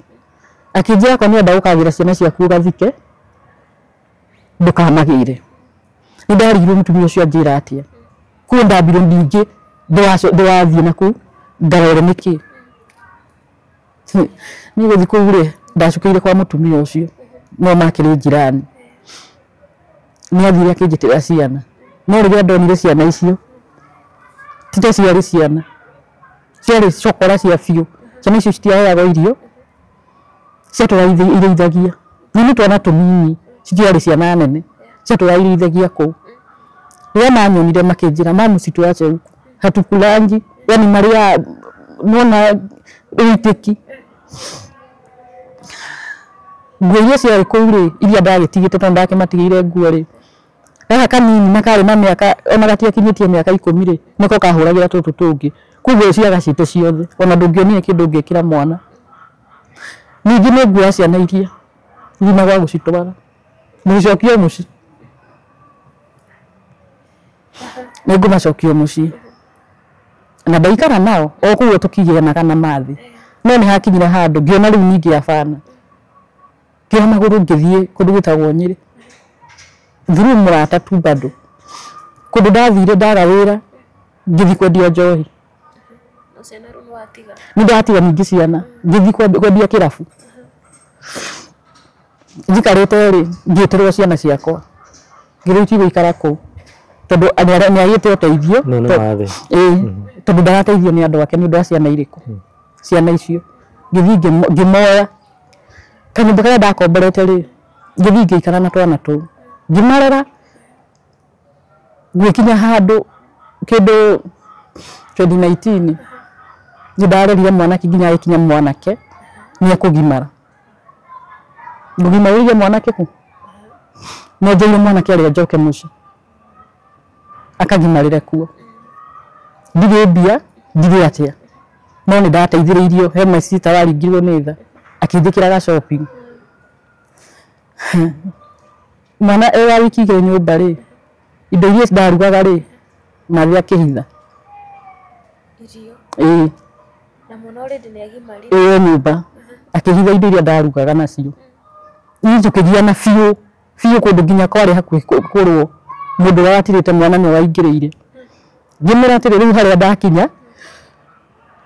akĩnjĩra ko nĩenda gũkagĩra ciana ciaku ũgathike ndũkamagĩre nĩ ndarigirwo mũtumia ũcio anjĩra atĩa kuo ndambirwo ningĩ ndĩrathiĩ nakũu ngarore nĩkĩ nĩ gũthiĩ kũu rĩ ndacũkĩire kwa mũtumia ũcio no makĩrĩ njirani nĩ athire akĩnjĩtĩra ciana no rĩrĩa ndonire ciana icio tita ciarĩ ciana ciarĩ cokora cia biũ ciana icio citiaheagwo irio ciatũraithagio nĩ twana tũnini citiarĩ ciana nene ciatũraithagio kũu rĩrĩa manyonire makĩnjĩra mamu situache huku hatukulangi yani maria nona uitĩki nguo iria ciarĩ kũu rĩ iria ndagĩtigĩte tondũ ndakĩmatigĩire nguo rĩ gaka kanini na karĩ na mĩaka ona gatiakinyĩtie mĩaka 10 rĩ nĩko kahũragĩra tũtũ tũngĩ koguo ciagacite ciothe ona ndũngĩonire kĩndũ ũngĩkĩra mwana ningĩ nĩ nguo ciana iria thina gwa gũcitwara mũcokio mũciĩ nĩ ngũmacokio mũciĩ na ndaikara nao o koguo tũkigĩanaga na mathi no nĩ hakinyire handũ ngĩona rĩu ningĩ abana kĩoya magũrũ ngĩthiĩ kũndũ gwĩtagwo Nyĩrĩ through mũrata tu bado kũndũ ndathire ndaga wĩra ngĩthiĩ kwendia njohi nĩ ndatiga ningĩ ciana ngĩthiĩ kwendia kĩrabu njikarĩte rĩ ngĩtĩrwo ciana ciakwa ngĩrĩti gũikara kũu tondũ nĩagĩte ũteithio tondũ ndarateithio nĩ andũ ake nĩ ũndũ wa ciana irĩkũ ciana icio ngĩthiĩ ngĩmoya kanyũmba karĩa ndakomborete rĩ ngĩthiĩ ngĩikara na twana tũu ngĩmarera gwĩkinya handũ kĩndũ 2019 ndarerire mwanake nginya agĩkinya mwanake nĩ ekũgimara ngũgimarĩrie mwanake kũ no njeire mwanake arĩa njoke mũciĩ akagimarĩre kuo ndirĩ mbia ndirĩ atĩa no nĩ ndateithĩrĩirio he maicita waringirwo nĩ tha akĩnjĩkĩraga shopping mwana wa wiki igĩrĩ nyũmba rĩ indo iria ndarugaga rĩ mathĩ akĩhitha na mwana already nĩ agimarĩte nyũmba akĩhitha indo iria ndarugaga nacio njũkĩgia na biũ fiyo kundu nginya kwari hakuhi kurwo mundu watirite mwana ni waingirire ngimera atiri riu haria ndakinya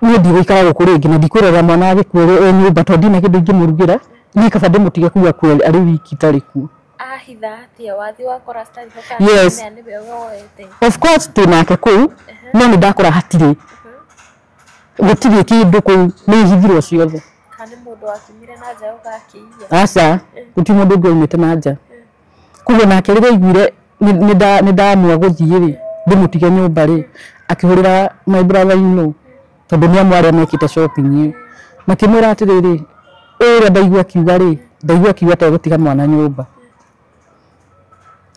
ni ndigikara guku ringi na ndikwirera mwana agikuire nyumba tondu ndina kindu ingimurugira ni kaba ndimutige kuwa kweli ari wiki tari ku ahitha atia wathi wakora stari hoka Yes. ni beoete of course tunake kuu no ni ndakora hatiri gutiri kindu kuu ni hithirwo ciothe kana mundu akimire na nja ugakiia asa guti mundu ungi umite na nja kugo nake riria iguire ni ndamua guthie ri ndimutige nyumba ri akihurira my brother ino tondu ni amwari amekite shopping makimwira atiriri uria ndaigua kiuga ri ndaigua kiuga ta gutiga mwana nyumba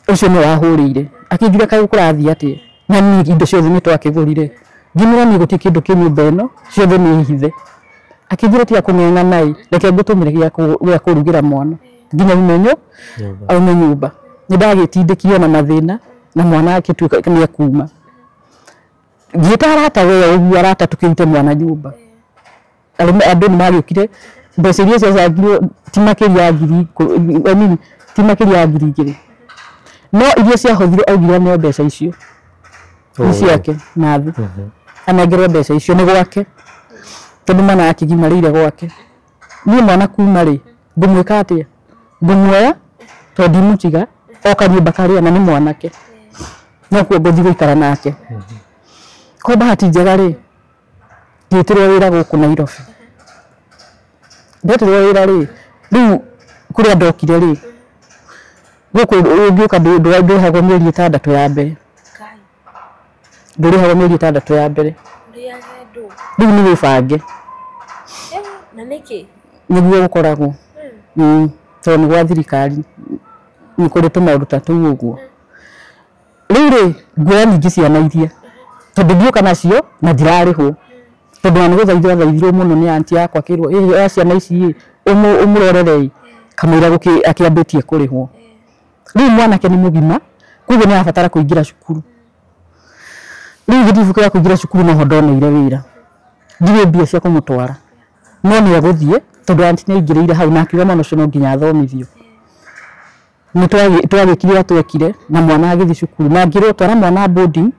ucio ni wahurire akingira kai kurathia ati nyani indo ciothe ni twakigurire ngimira ni guti kindu ki nyumba ino ciothe ni hithe akingira tia kunenga nai reke ngutumire gya kurugira mwana nginya umenyo au nyumba ni ndagitindikio na mathina na mwana akituika ni akuma gitara ta wewe ugu arata tukite mwana nyumba andu ni mariukire mbeca iria ciacangirwo ti makiria ya ngiri ti makiria ya ngiri igiri no iria ciahothire augire no mbeca icio ni ciake nathi anengerwo mbeca icio ni gwake tondu mwana akigimarire gwake ni mwana kuma ri ngumwika atia ngumwoya tondu mutiga oka nyumba karia na ni mwanake no kuo ngothi guikara nake ko bahati njega ri nditirwo wira guku Nairobi nditirwo wira ri riu kuria ndokire ri guku ungiuka ndurihagwo mieri 6 ya mbere kai ndurihagwo mieri 6 ya mbere ria gendu riu ni wibange na niki niguo gukoragwo tondu gwa thirikari ni kuri tumaundu ta tuu uguo riu ri nguoya nyingi ciana iria tondu ndiuka nacio na ndirarihwo tondu ni guthaithwa thaithirwo muno ni anti yakwa kirwo ciana ici umurorerei kamwira guki akiambitie kurihwo riu mwanake ni mugima kugo ni abatara kuingira cukuru riu ngidibuka ya kuingira cukuru no ndoneire wira ndiwe mbia cia kumutwara no ni aguthie tondu anti ni ingirire hau na akiuga mwana ucio no nginya athomithio ni twagikire twekire na mwana agithi cukuru na ngirwo twara mwana boarding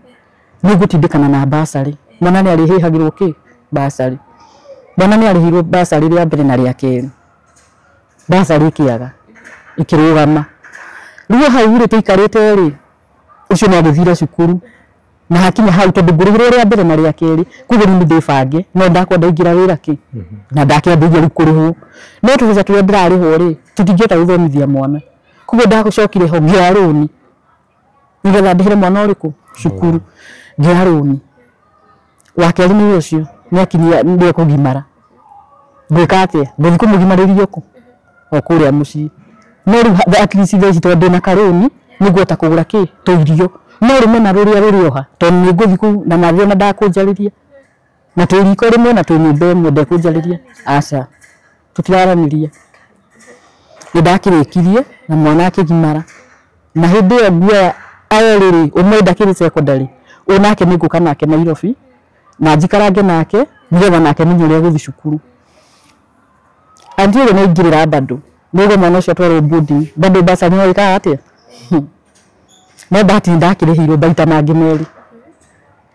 ni gutindikana na basari mwana ni arihihagirwo ki basari mwana ni arihirwo basari ria mbere na ria keri basari kiaga ikirugama riu hau ri tikarite ri ucio ni agithire cukuru na hakinya hau tondu ngurigirwo ria mbere na ria keri kugo ni ndibange no ndakwenda ingira wira ki na ndakiambia kurihwo no tuza turia ndirarihwo ri tutingeta guthomithia mwana kugo ndagucokire ho ngira runi nigetha ndihire mwana uriku cukuru ngira runi wakeri ni ucio ni akinyia ndi kugimara gwika atia ndi kumugimariria ku okuria muci no ri at least theci tondu na karuni niguota kugura ki tuirio no ri mena rurioha tondu ni nguthi ku na nathio na ndakunjariria na turiko rimwe na tunyumba imwe ndekunjariria aca tutiraraniria ni ndakirikirie na mwana akigimara na hindi iyo nguoya ayeriri umwe ndakiri secondary unake niguka nake Nairobi na njikarange nake nigetha nake ninyuria guthi cukuru andiire na ingirira bado nigo mwana ucio twaro boarding bado basa ni wika atia no ndati ndakirihirwo baita mangi meri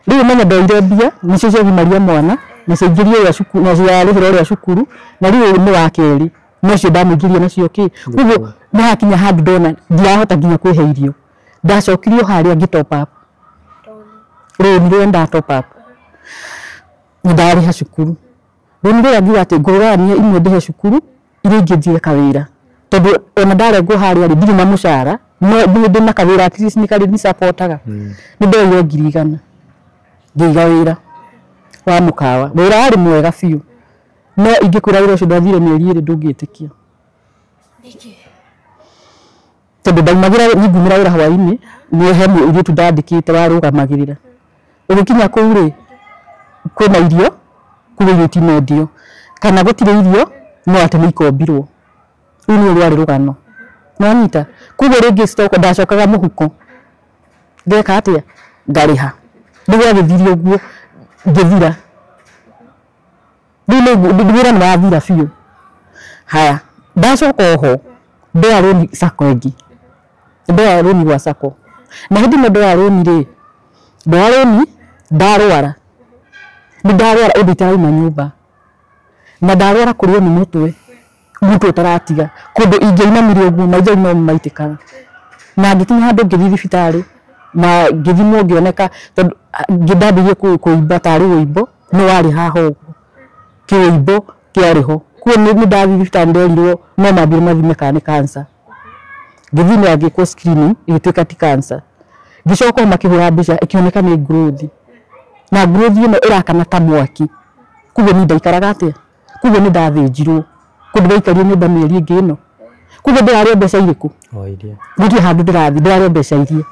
riu menya ndoire mbia nicio ciagimaria mwana na cingirie ya cukuru na ciarihirwo ria cukuru na riu ni wa keri nocio ndamugirie nacio ki uguo ndakinya handu ndona ndirahota nginya kwihe irio ndacokirio haria ngi top up riu ndio nda top up ndariha cukuru riu ndio ngira ati ngurania imwe ndihe cukuru iria ingithie kawira tondu ona ndarengwo haria ndiri na mucara no ndi na kawira at least ni kari ni supportaga ni ndoire 100 ngiga wira wa mukawa wira ari mwega fiu no ingikura wira ucio ndathire mieri 2 ndungitikia niki tondu ndaumagira ningumira wira hwaini ni hemu irio tundandikite warugamagira ugikinya kuu ri kwina irio kuwe irio ndio kana gutire irio no ati ni ikombirwo uni rwari rugano no nyita kuwe ringi stock ndacokaga muhuko ndeka atia ndariha ndigwa githirio uguo ngithira ndibira ni wathira fiu haya ndacoka oho ndaroni sako ingi ndoya roni gwa sako na hindi ndo ndoya roni ri ndoya roni ndarwara ni ndarwara uditara nyumba na ndarwara kurio ni mutwe mutwe taratiga kundu ingeina mirio guo maija no maitikaga na ngikinya handu ngithi thibitari na ngithimo ngioneka tondu ngindambirie kuimba tari uimbo no wari haha uguo kiimbo kiariho kuo ni ndathi thibitari nderirwo no mambire mathime kana cancer ngithimo agikwo screening igituika ti cancer gicoka makihura mbica ikioneka ni growth na growth ino irakana ta mwaki kuo ni ndaikaraga atia kuo ni ndathinjirwo kundu ndaikarie nyumba mieri ingi ino kuo ndirario mbeca iriku o iria guti handu ndirathi ndirario mbeca irie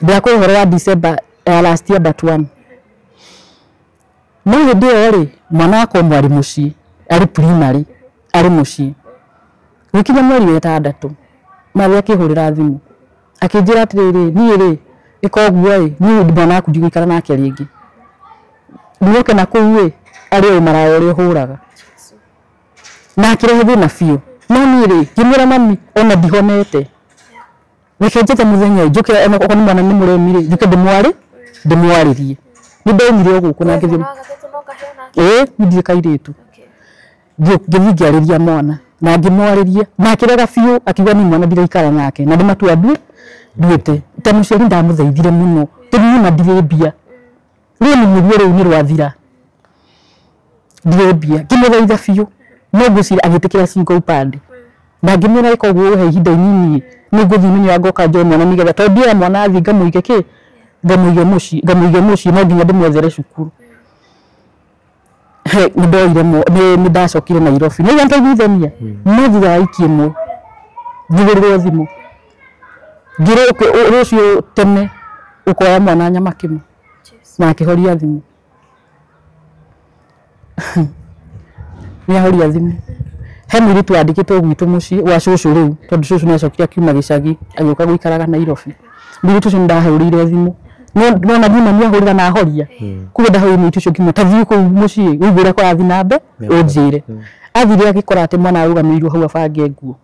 ndakwa uhoro wa December last year but one no ndio ri mwana wako mwari muci ari primary ari muci wikinya mweri wetandatu mari akihurira thimu akinjira atiriri ni ri ikoguo ni mwana waku ndigikara nake ringi ndoke na kuwe ari marayo ri huraga na akirehe thina biu mami ri kimura mami ona ndihonete nikenjete muthenya njuke ona kokoni mwana ni muremire njuke ndimwaririe ni ndemire guku na ngithi ndi kairitu ngithiariria mwana na ngimwaririe na akirega biu akiuga ni mwana ndiraikara nake na ndimatua nduite tamuceri ndamuthaithire muno tiri na ndirebia ri ni murio ri ni rwathira ndirebia kimuthaitha biu no gucira agitikira single pad na ngimwira iko guo he ihinda inini ni nguthi minyo agoka njo mwana nigetha tondia mwana athi ngamuige ki ngamuige muci no nginya ndimwethere cukuru he ndoire mo ni ndacokire Nairobi ni ntaiguithania no thira aikie mo ngigirwo thimu ngire rucio tene ukoya mwana nyamakimo na akihoria thimu ni ahoria thimu he mwiritu andikitwo gwitu muci wa cucu riu tondu cucu niacokire akiuma gicagi agioka guikaraga Nairobi mwiritu ucio ndahurire thimu no na thima niahurira na ahoria kuwe ndahurire mwiritu ucio ngimwe tathii ku muci uigure kwa athi nambe unjire athire agikora ati mwana arugamirwo hau abange nguo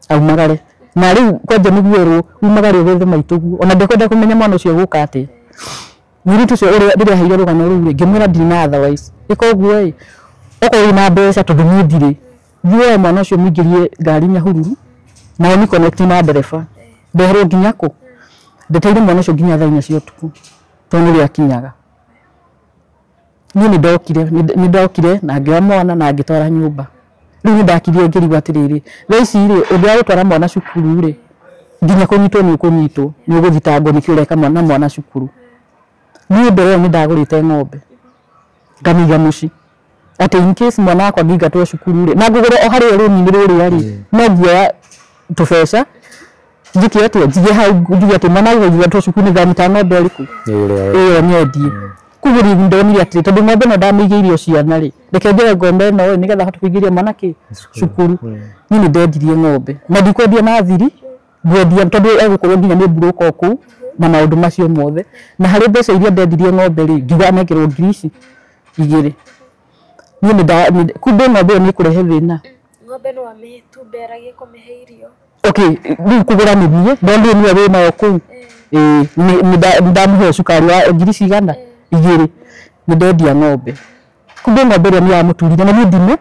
aumagare na riu kwanja niguerwo umagare wethe maituguo ona ndekwenda kumenya mwana ucio guka ati mwiritu ucio uria heire rugano riu ngimwira ndiri na otherwise ikoguo oko ina mbeca tondu ni ndire thiwe mwana ucio mwingirie ngari Nyahururu na ni connect na ndereba ndehero nginya ku ndeteire mwana ucio nginya thaa 4 cia utuku tondu ri akinyaga ni ndokire na ngioya mwana na ngitwara nyumba riu ndakirie ngirigwa atiriri thaa ici ri undu wa gutwara mwana cukuru ri nginya kunyitwo ni uguthitangwo ni kiureka mwana cukuru ni mbere ni ndagurite ng'ombe ngamiga muci ati in case mwana wakwa ngigatwo cukuru ri na ngugure o hari ri ni ri ari no ngioya tubesha njikire tu njige hau njuge ati mwana ngigatwo cukuru ni thamita ng'ombe riku ni endie kuguri ndonire ati tondu ng'ombe no ndamige irio ciana ri reke njire ng'ombe no nigetha hote kuingiria mwana ki cukuru ni ndendirie ng'ombe na ndikwendia na thiri ngwendia tondu egukorwo nginya ni broker ku na maundu macio mothe na hari mbeca iria ndendirie ng'ombe ri ngiuga nekirwo ngirici igiri ni kumbe ng'ombe ni kurehe thina ng'ombe no ametumberagie kumihe irio okay ni kugura ni nie ndondi ni we na oku ni ndamuhe cukari wa ngirici igana igiri ni ndendia ng'ombe kumbe ng'ombe ni ya muturire na ni ndime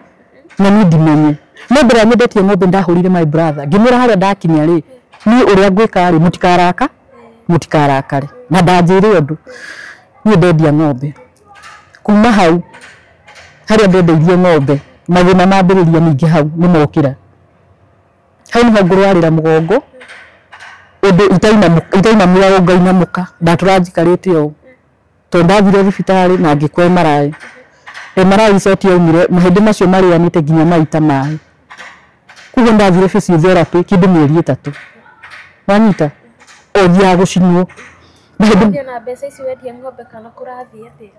na ni ndimenye no mbere nyendetie ng'ombe ndahurire my brother ngimura haria ndakinya ri ni uria ngwika ri mutikarakare na ndanjire undu ni ndendia ng'ombe kuma hau haria ndendeirie ng'ombe mathina mambiriria ningi hau ni mokira hau ni ngurwarira mugongo undu itaina muya ngaina muka ndaturanjikarite o to ndathire thibitari na ngikwa MRI seti yaumire mahindi macio marianite nginya maita mai kugo ndathire physiotherapy kindu mieri 3 wanyita othia gucinwo mahindi na mbeca ici wendia ng'ombe kana kurathie ati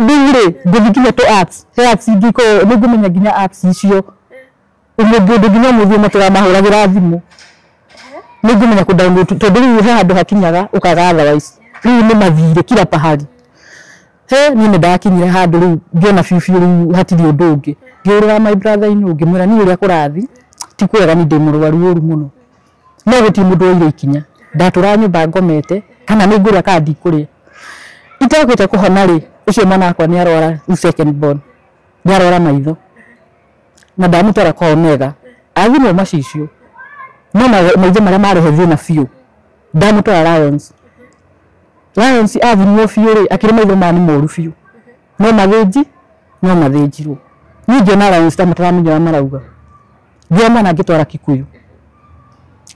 ndire ngithikinya to arts ngiko ningumenya nginya arts icio umugundu nginya muthio matura mahuragira thimu ningumenya ku download tondu riu he handu hakinyaga ukaga otherwise riu ni mathire kila pahali he ni ndakinyire handu riu ngiona bibiu riu hatiri undu ungi ngiurira my brother inu ngimwira ni uria kurathi ti kwega ni ndimurwaru uru muno no guti mundu oire ikinya ndatura nyumba ngomete kana ni ngura kandi kuria itakwite kuhona ri ucio mwana wakwa ni arwara second born ni arwara maitho na ndamutwara kwa Omega athimwo macicio no maitho maria marehe thina biũ ndamutwara Lions athimwo biũ ri akiri maitho mani moru biũ no mathĩnjirwo ningi na Lions tamataramenya marauga ndiama na ngitwara Kikuyu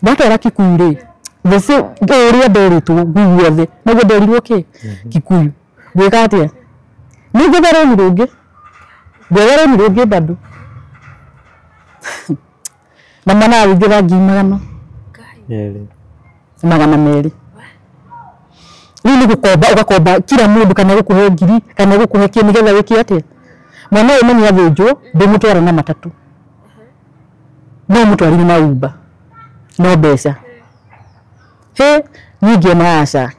ndatwara Kikuyu ri these ngiuria ndoritwo guothe naguo ndorirwo ki Kikuyu gwika atia ningethera ni rungi bado na mana aringira magana meri ni gukomba kila mundu kana gukuhe ngiri kana gukuhe ki nigetha wiki atia mwana uyu menya thĩnjwo ndimutwara na matatu no mutwarire na Uber no mbeca he ningi na aca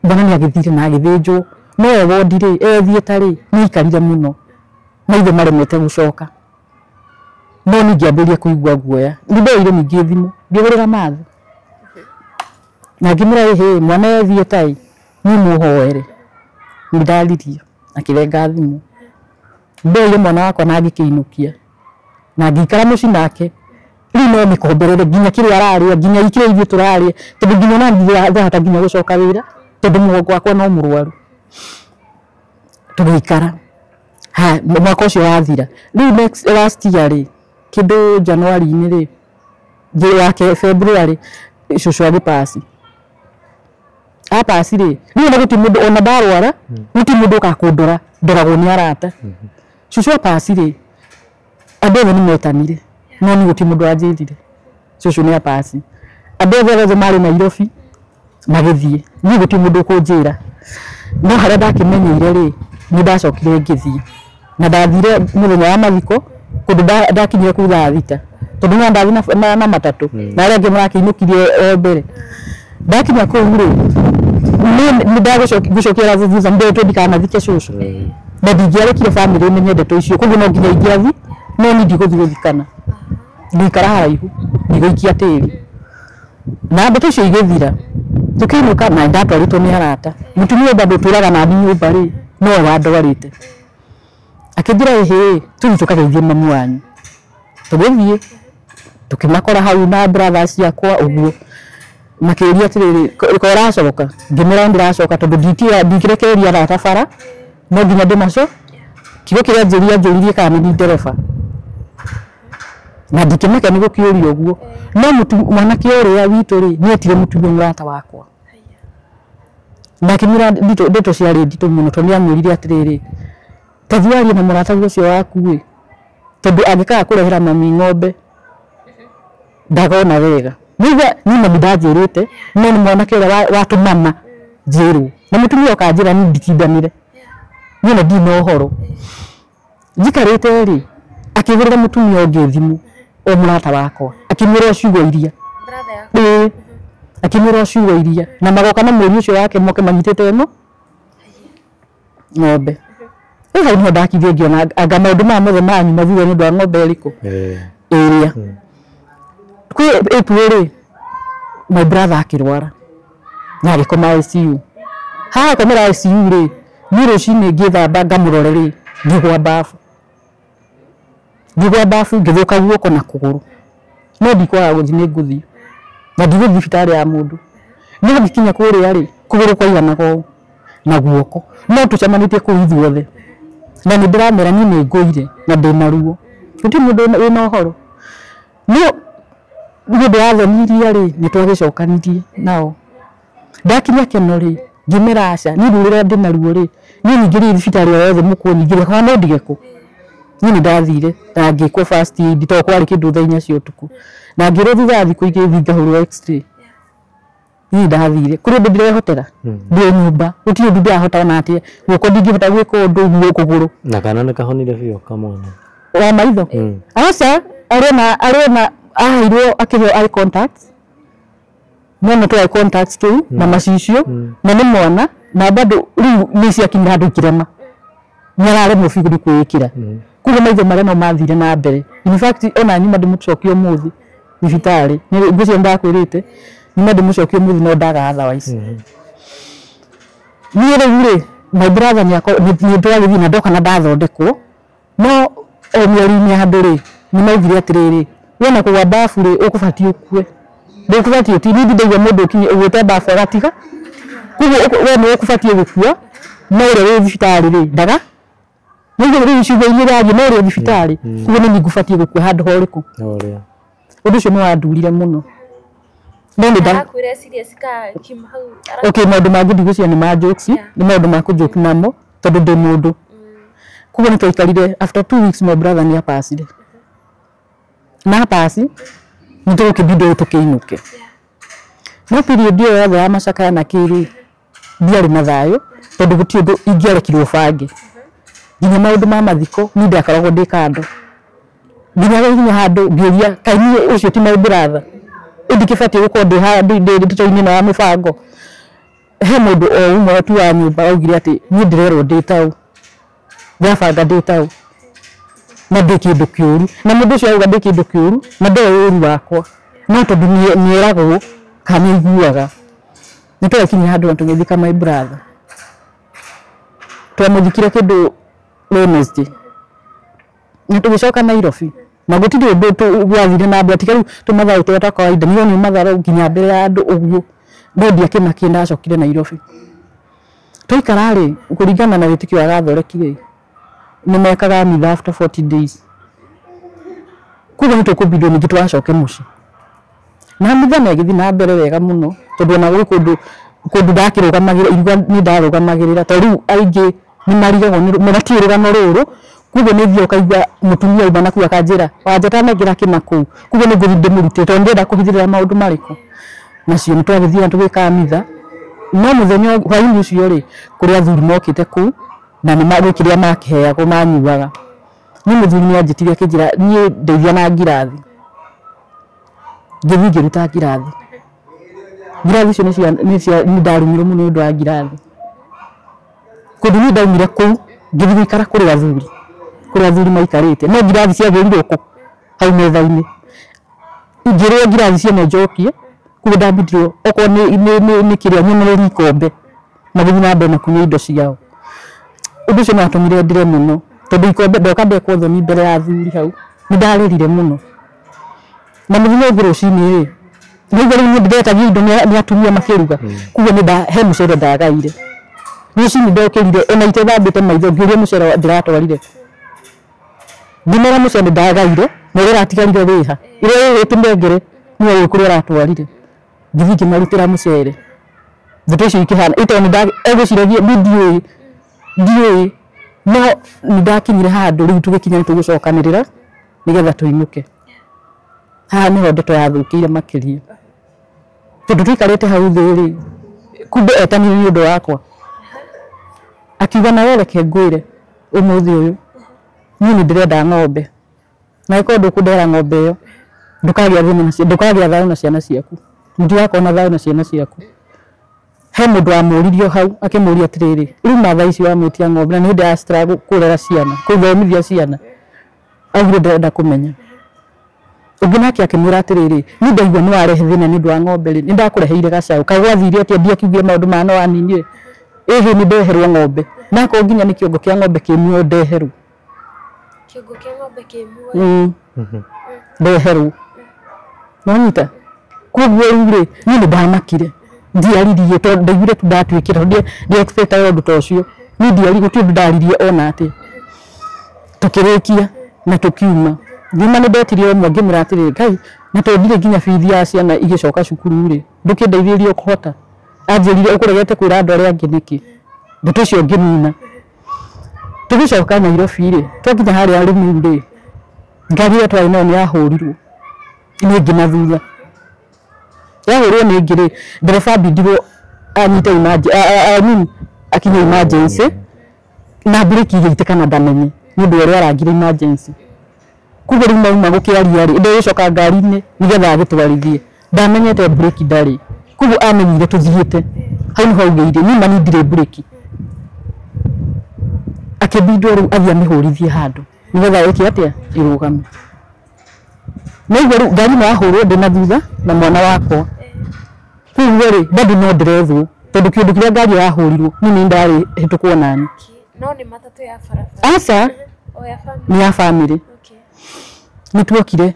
mbona ni agithire na agithĩnjwo no ewondire ethiĩte ri ni ikarire muno maitho maremete gucoka no ningi ambiria kuigua guoya ndoire ningi thimu ngĩgũrĩra mathe na ngĩmũra he mwana ethiĩte ni muhoere ndaririe akirenga thimu ndoire mwana wakwa na ngĩkĩinukia na ngĩikara muci nake riu no mikomberere nginya kiri araria nginya ikire ithuĩ tũraria tondũ nginya na ndihota nginya gucoka wĩra tondũ mũgongo wakwa no mũrwaru tũgĩikara mwaka ũcio wathira riu last year ri kindu January-inĩ ri ngi yake February cucu agĩpasi apasi ri riu na guti mundu ona ndarwara guti mundu akakundora ndoragwo ni arata cucu apasi ri andũ othe nĩmetanire no ni guti mundu anjirire cucu ni apasi andũ othe marĩ Nairobi magĩthiĩ ni guti mundu kunjira no harĩa ndakĩmenyeire ri ni ndacokire ngĩthiĩ na ndathire mũthenya wa mathiko kundu ndakinyire ku thaa thita tondu no ndathi na matatu na arĩa angĩ marakĩinũkirie mbere ndakinya kũu ri ni ndagucokia thutha mbere ndikanathike cucu na ndingĩarekire family imenye ndeto icio koguo no nginya ingĩathi no ni ndigũthiĩ gũthikana ndikara haraihu ndigũikia tĩri na ndeto icio igĩthira tukiinuka na ndatwaritwo ni arata mutumia bado turaga na nyumba ri no wandwarite akijira he tuli tukageithie mamu wanyu tugithie tukimakora hau na brothers yakwa uguo makiria tiriri ko racoka ngimera ndiracoka tondu ndikirekeria arata bara no nginya ndimaco kigo kiria njuririe kana ni ndereba na ndikimaka ni gukiuria uguo no mwanake uria witu ri ni etire mutumia murata wakwa na kimira ndeto cia ndito muno tondu amwirire atiriri tathiarie na murata ucio waku wi tondu angikaga kurehera mami ng'ombe ndagona wega niga ni mami ndajirite no ni mwanake uria watu mama jiru na mutumia ukanjira ni nditindanire nyine ndi no horo njikarite ri akigurira mutumia ungi thimu o murata wakwa akimwira ciugo iria akimwira ciugo iria na magoka na mwiri ucio wake moke manyitete eno ng'ombe hau no ndakithie ngiona anga maundu ma mothe manyu mathiwe ni ndo ng'ombe iriku area kwi epuri my brother akirwara na agikoma ICU ha komera ICU ri ni rucini ngithamba ngamurore ri ngigwa bafu ngithuka guoko na kuguru no ndikwaga guthi ni nguthi na ndiguthi bitari ya mundu ni ndikinya kuria ri kuguru kwa igana go na guoko no tucamanitie ku ithuothe na ni ndiramera ni ngũire na ndina ruo uti mundu wina horo no ni ndathonirie ri ni twagicokanirie nao ndakinya keno ri ngimera aca ni ndurira ndina ruo ri ni ngiri bitari yothe mukunyigire kwa no ndigeko ni ndathire na ngikwo first aid to kwari kindu thainya cio tuku na ngire thutha thiku igĩthi ngahurwo x-ray ni ndathire kuri ndirehotera ndi nyumba uti ndu ndahota na atie guko ndingihota gwika undu guo kuguru na kana nĩ kahonire biũ kamwana wa maitho aca arena ahirwo akiheo eye contact mwana to eye contact tu na macicio na ni mwana na bado riu ni cia kinya ndu kirema nyarare mufiguri kwikira kuga maitho marĩa no mathire na mbere in fact ona nyuma ndimucokio muthi thibitari ni ngucio ndakwirite ni ndu mucokio muthi no ndaga otherwise ni rĩu my brother ni ndĩragĩthiĩ na ndoka na ndathondekwo no o mweri-inĩ andũ rĩ nĩ maugire atĩrĩrĩ wona kũgwa mbabu rĩ ũkũbatiĩ ũkue ndũkũbatiĩ ti nindi ndaigua mũndũ ũkinye ũgwĩte mbabu agatiga koguo we nĩ ũkũbatiĩ gũkua no ũrĩa wĩ thibitarĩ rĩ ndaga nĩguo rĩu ciugo-inĩ rĩathi no ũrĩa thibitarĩ koguo nĩ ngũbatiĩ gũkua handũ horĩkũ ũndũ ũcio nĩ wandurire mũno no nĩ ndakwĩra serious ka kim hau okay maũndũ mangĩ ndigũcia nĩ ma jokes nĩ maũndũ ma kũjoke namo tondũ ndĩ mũndũ koguo nĩ twaikarire after 2 weeks my brother nĩ apacire na pasi nĩ tũgũkĩbindwo tũkĩinũke no period ĩyo yothe ya macakaya na kĩrĩ ndiarĩ na thayũ tondũ gũtirĩ ũndũ ingĩarekirwo bange nginya maũndũ ma mathiko niĩ ndakoragwo ndĩ kando nginya handũ ngĩũria kaĩ niĩ ũcio ti my brother ndikĩbatiĩ gũkorwo ndĩ handũ ndĩ na mĩbango he mũndũ o ũmwe tu wa nyũmba augire atĩ niĩ ndĩrerwo ndĩ taũ ndabanga ndĩ taũ na ndĩ kĩndũ kĩũru na mũndũ ũcio auga ndĩ kĩndũ kĩũru na ndoĩ ũru wakwa no tondũ nĩeragwo kana nĩiguaga nĩ twakinya handũ na tũgĩthika my brother twamũthikire kĩndũ Wednesday na tũgĩcoka Nairobi na gũtirĩ ũndũ gwathire na mbere tiga rĩu tũmathaũ twa kawaida nĩ onio mathaũ nginya mbere ya andũ ũguo no ndiakĩmakĩ ndacokire Nairobi twaikara rĩ kũringana na wĩtĩkio wa Gathoreki nĩ mekaga mitha after 40 days koguo nĩ tũkũbindwo ningĩ twacoke mũciĩ na mitha nĩ ĩgĩthiĩ na mbere wega mũno tondũ ona gwĩ kũndũ ndakĩrũgamagĩra iruga nĩ ndarũgamagĩrĩra tondũ rĩu aingĩ nĩ marigagwo nĩ rũgano rũrũ koguo nĩ thiĩ ũkaigua mũtumia auma naku akanjĩra wanjata negera kĩma kũu koguo nĩ ngũthiĩ ndĩmũrute tondũ ndĩrenda kũhithĩrĩra maũndũ marĩkũ nacio nĩ twagĩthiĩ na tũgĩkaga mitha no mũthenya hwainĩ ũcio rĩ kũrĩ athuri mokĩte kũu na nĩ magwĩkĩrĩa makĩheagwo manyuaga niĩ mũthuri nĩ anjĩtire akĩnjĩra niĩ ndeithia na ngirathi ngĩthiĩ ngĩruta ngirathi icio nĩ ndarumirwo mũno nĩ ũndũ wa ngirathi kũndũ niĩ ndaumire kũu ngĩthiĩ gũikara kũrĩ athuri maikarĩte no ngirathi ciagĩrirwo kũ hau metha-inĩ ingĩrĩo ngirathi ciene njokie koguo ndambindirwo okorwo nĩ kĩrĩa nyemereri ikombe magĩthiĩ na mbere na kunyua indo ciao ũndũ ũcio nĩ watũmire ndĩre mũno tondũ ikombe ndoka ndekwo thoni mbere ya athuri hau nĩ ndarĩrire mũno na mũthenya ũngĩ rũcinĩ rĩ nĩguo rĩu ndĩretagio indo nĩ atumia makĩruga koguo he mũcere ndagaire rũcinĩ ndokĩrire ona itethambĩte maitho ngĩũria mũcere ndĩratwarire ngĩmera mũcere ndagaire na ũrĩa ũratigarire wĩha ũrĩa wĩtũmengere nĩwe kũrĩa aratwarire ngĩthiĩ ngĩmarutĩra mũcere ndeto icio ikĩhana tondũ egũciragia ndiũĩ no nĩ ndakinyire handũ rĩu tũgĩkinya nĩ tũgũcokanĩrĩra nĩgetha tũinũke haha nĩho ndeto yathũkĩire makĩria tondũ tũikarĩte hau thĩ rĩ kumbe etanire nĩ ũndũ wakwa akiuga nawe reke ngwĩre ũmũthĩ ũyũ niĩ nĩ ndĩrenda ng'ombe na ĩkorwo ndũkũndehera ng'ombe ĩyo ndũkagĩa thayũ na ciana ciaku ndigakona thayũ na ciana ciaku he mũndũ wamũririo hau akĩmũria atĩrĩrĩ rĩu mathaa ici wamwĩtia ng'ombe na nĩ hĩndĩ ya struggle kũrera ciana kũthomithia ciana augire ndĩrenda kũmenya ũngĩ nake akĩmwĩra atĩrĩrĩ niĩ ndaigua nĩ warehe thĩna nĩ ũndũ wa ng'ombe rĩ nĩ ndakũreheire gacaũ kagwathire atĩa ndiakiugire maũndũ ma no waninire ĩhĩ nĩ ndeherwo ng'ombe nako nginya nĩ kĩongo kĩa ng'ombe kĩmuoyo ndeherwo kĩongo kĩa ng'ombe kĩmuoyo ndeherwo nonyita koguo rĩu rĩ niĩ nĩ ndamakire ndiaririe tondũ ndaiguire tu ndatuĩkĩra ndiexpectaga ũndũ ta ũcio niĩ ndiaririe gũtirĩ ũndũ ndaririe ona atĩ tũkĩrĩkia na tũkiuma ngiuma nĩ ndetirie ũmwe ngĩmwĩra atĩrĩrĩ Ngai na tondire nginya bithi ya ciana igĩcoka cukuru rĩ ndũkĩndeithĩrĩrie ũkũhota anjĩrire ũkũregete kwĩra andũ arĩa angĩ nĩkĩ ndeto icio ngĩnina tũgĩcoka Nairobi rĩ twakinya harĩa Rũmuru rĩ ngari ĩyo twarĩ nayo nĩ yahũrirwo nĩ ĩngĩ na thutha yahũrirwo nĩ ĩngĩ rĩ ndereba mbindirwo anyite akinya emergency na mburĩki igĩitĩka na ndamenye nĩ ũndũ ũrĩa arangire emergency koguo rĩu mauma gũkĩaria rĩ ndĩgĩcoka ngari-inĩ nĩgetha agĩtwarithie ndamenyete mburĩki ndarĩ koguo amenyire tũthiĩte hau nĩho augĩire niĩ ma nindire mburĩki akĩbindwo rĩu athiĩ amĩhũrithie handũ nĩgetha ĩke atĩa ĩrũgame na iguru ngari no ahurwo ndina thutha na mwana wakwa kuo ri bado no ndirethwo tondu kindu kiria ngari yahurirwo ni ndari hitukwo nani no ni matatu ya barabara asa o ya family ni ya family okay nituokire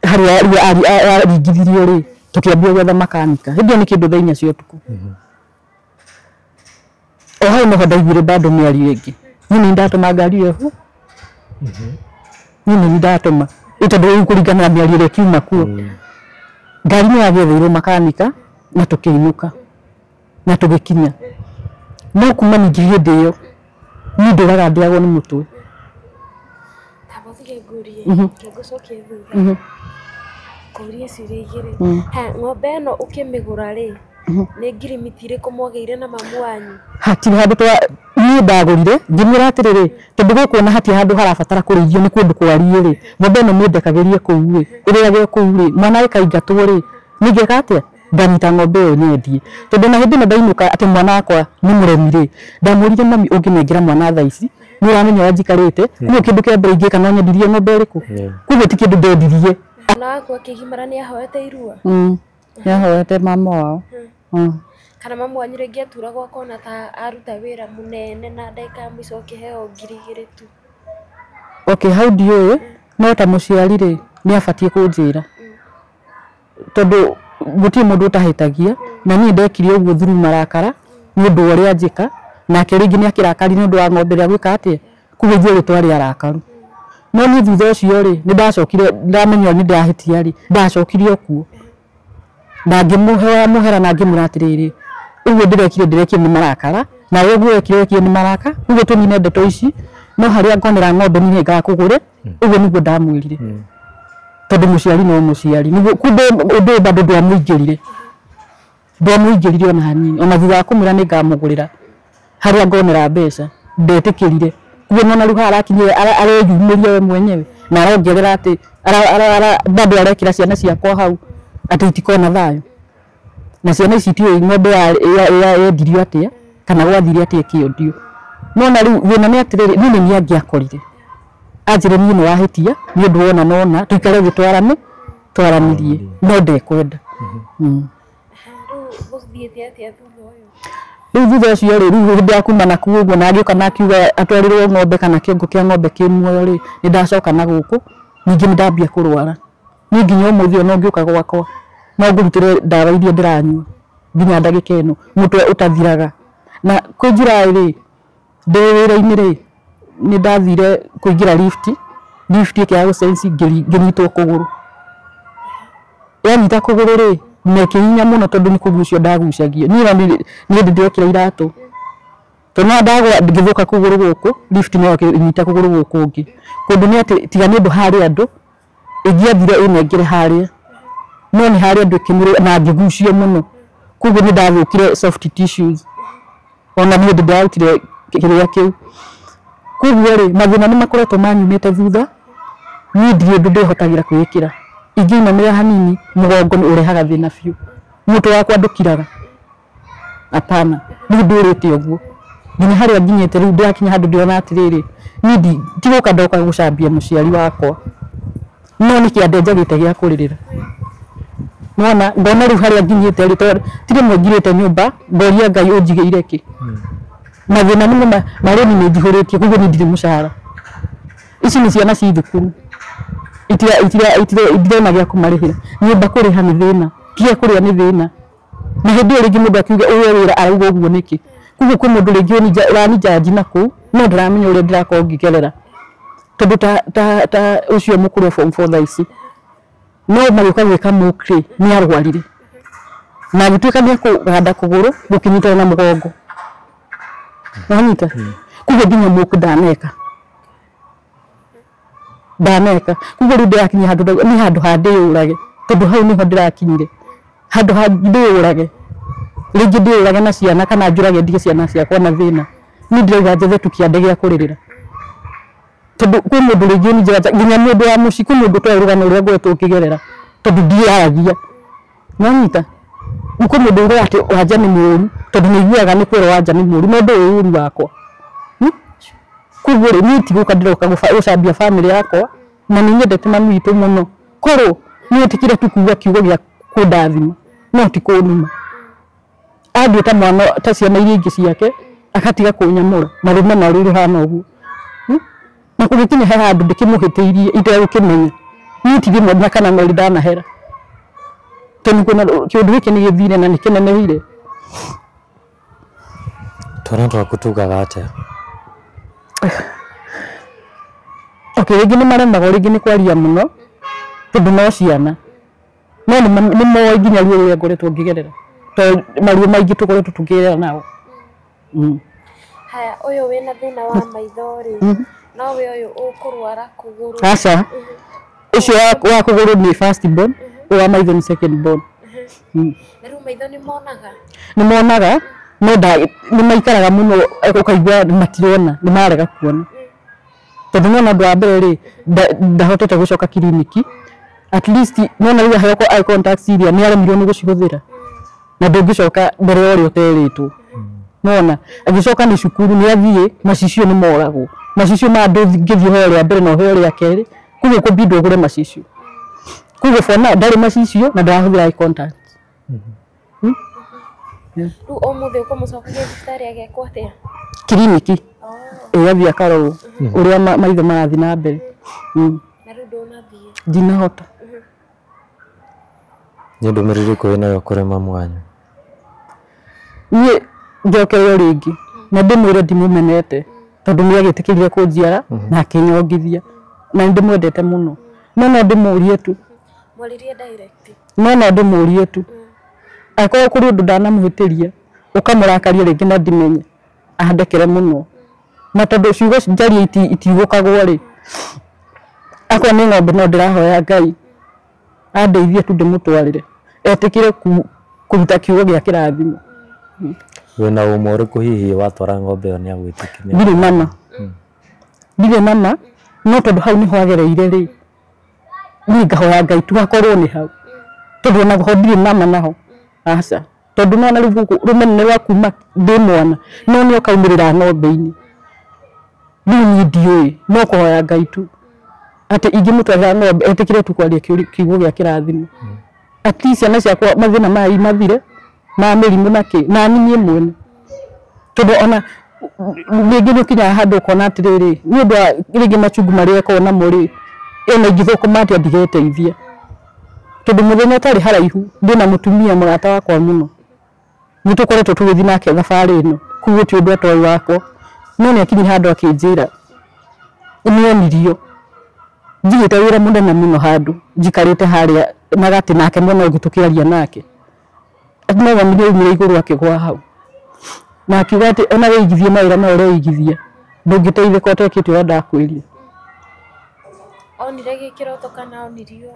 hari aringithirio ri tukiambia gwetha makanika hindio ni kindu thainya cio tuku o hau no ndaiguire bado miario ingi ni ndatuma ngari iyo ni ndatuma tondu kuringana na miario ria kiuma kuo ngari ni yagethirwo makanika na tukiinuka na tugikinya no kuma ningi hindi iyo ni ndiraga ndiagwo ni mutwe tabothige ngurie kegucokia thutha kuria ciria igiri ha ng'ombe no ukimigura ri ni ngirimiti ri kumwageire na mamu wanyu hati handu twa ni ndagurire ngimira atiriri tondu gukuona hati handu harabatara kurigio ni kundu kwarie ri ng'ombe no mwendekagirie kuu ri iriage kuu ri mwana ikaingatwo ri nigeka atia nganyita ng'ombe iyo nyendie tondu na hindi ndainuka ati mwana wakwa ni muremire ndamurire mami unginengira mwana thaa ici ni uramenya wajikarite ni kindu kia mbere ingika no nyendirie ng'ombe iriku kuwe ti kindu ndendirie na wakwa kigimara ni ahoete irua yahoete mama wao kana mamu wanyu ringi aturagwo akona ta aruta wira munene na ndeka mwico ukiheo 2,000 tu okay how do you no ta muciari ri ni abatie kunjira tondu guti mundu utahitagia na ni ndekire uguo thuru marakara ni undu uria njika na kiringi ni akirakari ni undu wa ng'ombe ria gwika atia kuhithia ritwari arakaru no ni thutha ucio ri ni ndacokire ndamenya ni ndahitia ri ndacokirio kuo na ngimuhera na ngimuratiriri uguo ndirekire ni marakara na uguo wekire ni maraka uguo tunine ndeto ici no haria ngonera ng'ombe ni ngakugure uguo niguo ndamwirire tondu muciari no muciari niguo kumbe undu bado ndamwingirire ona hanini ona thutha wa kumwira ni ngamugurira haria ngonera mbeca ndetikirire kuo nona riu harakinyire areyumiria we mwenyewe na arongerera ati bado arekira ciana ciakwa hau ati itikona thayo na ciana ici ti ng'ombe yendirio atia kana gwathire atia kiondio nona riu wina ni atiriri ni ni angiakorire ajire ni no wahitia ni undu wona nona tuikare twaranirie no ndekwenda guthiete atia thutha uyu riu thutha ucio ri riu hindi akuma na kuo uguo na agioka na akiuga atwarirwo ng'ombe kana kiongo kia ng'ombe ki muoyo ri ni ndacoka na guku ningi ni ndambia kurwara ni nginya umuthio no ngiuka gwakwa no ngurutire ndawa iria ndiranyua nginya ndagika ino mutwe utathiraga na kwinjira ri ndewira-ini ri ni ndathire kuingira lift ya gusensi nginyitwo kuguru yanyita kuguru ri nekihinya muno tondu ni kugucio ndagucagio ni ndekira iratu tona ndagwa ngithuka kuguru guku lift no kinyita kuguru guku ngi kundu ni ati tiga ni ndu hari andu ingiathire inengere haria no ni haria andu kinire na ngigucio muno kugu ni ndathukire soft tissues ona ni ndautire kiria kiu kugu ri mathina ni makoretwo manyumite thutha ni ndire ndihotagira kwikira ingina ni hanini mugongo ni urehaga thina biu mutwe wakwa ndukiraga apana ni ndurite uguo nginya haria nginyete riu ndakinya handu ndiona atiriri ni tiguka ndoka gucambia muciari wakwa no ni kiande njagite gia kuririra mwana ngona riu haria nginyete ri tire mwingirite nyumba ngoria Ngai unjigeire ki mathina ni mareni ni njihuritie kuguo ni ndiri mucara ici ni ciana ci thukuru itire gia kumarihira nyumba kuriha ni thina kia kuria ni thina na hindi ringi mundu akiuga uwe wira arauga uguo niki kuguo ku mundu ringi ni rani jaji naku no ndiramenya uria ndirakorwo ngigerera tondu ta ucio mukuru form 4 thaisi no magika gwika mukri ni arwarire na gituika ni kuganda kuguru gukinyita na mugongo wanyita kuguo nginya muku ndaneka kuguo rindu yakinya handu ni handu handiyurage tondu hau niho ndirakinyire handu handiyurage ringi ndiyurage na ciana kana njurage ndige ciana ciakwa na thina ni ndirauga njethe tukiande gia kuririra tondu kwi mundu ringi ni njega nginya mundu wa muci kwi mundu twarugana uria ngwetwo ukigerera tondu ndiaragia wanyita kwi mundu uria ati wanja ni muru tondu niguaga ni kwira wanja ni muru no nduri wakwa kuguo ni tiguka ndiroka gucambia family yakwa na ni nyendete mami witu muno koro Niĩ tikire tu kuuga kiugo gĩa kũndathima no ti kũnuma. Anduĩta mwana ta ciana iria ingĩ ciake akatiga kũnyamũra na rĩu na rĩu hana ũguo. Na kũgĩkinya he handũ ndĩkĩmũhĩtĩirie itegũkĩmenya. Niĩ ti rĩmwe na kana merĩ ndanahera. Tondũ kuna kĩũndũ gĩkĩ nĩ gĩthire na nĩ kĩneneire. Twana twaku tugaga atĩa? Okay, rĩngĩ nĩ maremaga rĩngĩ nĩ kwaria mũno tondũ no ciana. No nĩ moĩ nginya ruo rũrĩa ngoretwo ngĩgerera. Tondũ maruo maingĩ tũkoretwo tũkĩgerera nao. Haya, ũyũ wĩna thĩna wa maitho rĩ, no we ũyũ ũkũrwara kũgũrũ. Aca, ũcio wa kũgũrũ nĩ first born, wa maitho nĩ second born. Na rĩu maitho nĩ monaga? Nĩ monaga, no nĩ maikaraga mũno ũkaigua matirona, nĩ marega kuona. Tondũ nona ũndũ wa mbere rĩ, ndahotete gũcoka kiriniki. At least nona rĩu aheo eye contact iria nĩ aremirwo nĩ gũcihũthĩra. Na ndũngĩcoka mbere ya ũrĩa ũterĩtwo. Nona agĩcoka nĩ cukuru nĩ athiĩ macicio nĩ moragwo. Macicio ma ndũngĩthiĩ heo rĩa mbere na heo rĩa kerĩ. Kuguo kũbindwo ũgũre macicio. Kuguo bona ndarĩ macicio na ndarahũthĩra eye contact. Rĩu ũmũthĩ ũkũmũcokagia thibitarĩ agekwo atĩa? Kiriniki. Athiĩ akarorwo ũrĩa maitho marathiĩ na mbere. Na rĩu ndũnathiĩ? Ndinahota. Nĩ ndũmĩrĩri ĩrĩkũ wĩnayo kũrĩ mamu wanyu? Niĩ njokerere rĩngĩ na ndĩmwĩre ndimũmenete tondũ nĩ agĩtĩkĩrire kũnjiara na akĩnyongithia na ndĩmwendete mũno. No ndĩmũrie tu. Mwaririe direct? No ndĩmũrie tu. Akorwo kũrĩ ũndũ ndanamũhĩtĩria ũkamũrakaria rĩngĩ na ndimenye andekere mũno. Na tondũ ciugo njaria itigũkagwo rĩ, akorwo nĩ ng'ombe no ndĩrahoya Ngai andeithie tu ndĩmũtwarĩre etĩkĩre kũruta kiugo gĩa kĩrathimo. Wĩna ũmwe ũrĩkũ hihi watwara ng'ombe ĩyo nĩ agwĩtĩkĩria? Ndirĩ nama. Ndirĩ nama, no tondũ hau nĩ hagereire rĩ, niĩ ngahoya Ngai tu akorwo nĩ hau. Tondũ ona ho ndirĩ nama naho. Aca. Tondũ nona rĩu rũmene rwa kuma ndĩ mwana no nĩ okaumĩrĩra ng'ombe-inĩ. Rĩu niĩ ndiũĩ no kũhoya Ngai tu atĩ ingĩmũtwarĩra ng'ombe etĩkĩre tu kwaria kiugo gĩa kĩrathimo. At least ciana ciakwa mathĩna maya mathire ma mĩrimũ na kĩ na niĩ mwene. Tondũ ona rĩngĩ nĩũkinyaga handũ ũkona atĩrĩrĩ nĩ ũndũ wa rĩngĩ machungu marĩa eko namo rĩ, ĩna ingĩthũkũma atĩa ndigeteithia. Tondũ mũthenya ũtarĩ haraihu ndĩna mũtumia mũrata wakwa mũno. Nĩ tũkoretwo tũgĩthiĩ nake thabarĩ ĩno. Kuguo ti ũndũ atoĩ wakwa. No nĩ akinyire handũ akĩnjĩra nĩonirio njigĩte wĩra mũnene mũno handũ njikarĩte harĩa na gatĩ nake mwena ũngĩ tũkĩaria nake. Atĩ no wamire umire igũrũ akĩgwa hau. Na akiuga atĩ ona wĩigithie mawĩra ma ũrĩa wĩigithia ndũngĩteithĩka ũtekĩte ũrĩa ndakwĩria. Onire gĩkĩroto kana onirio?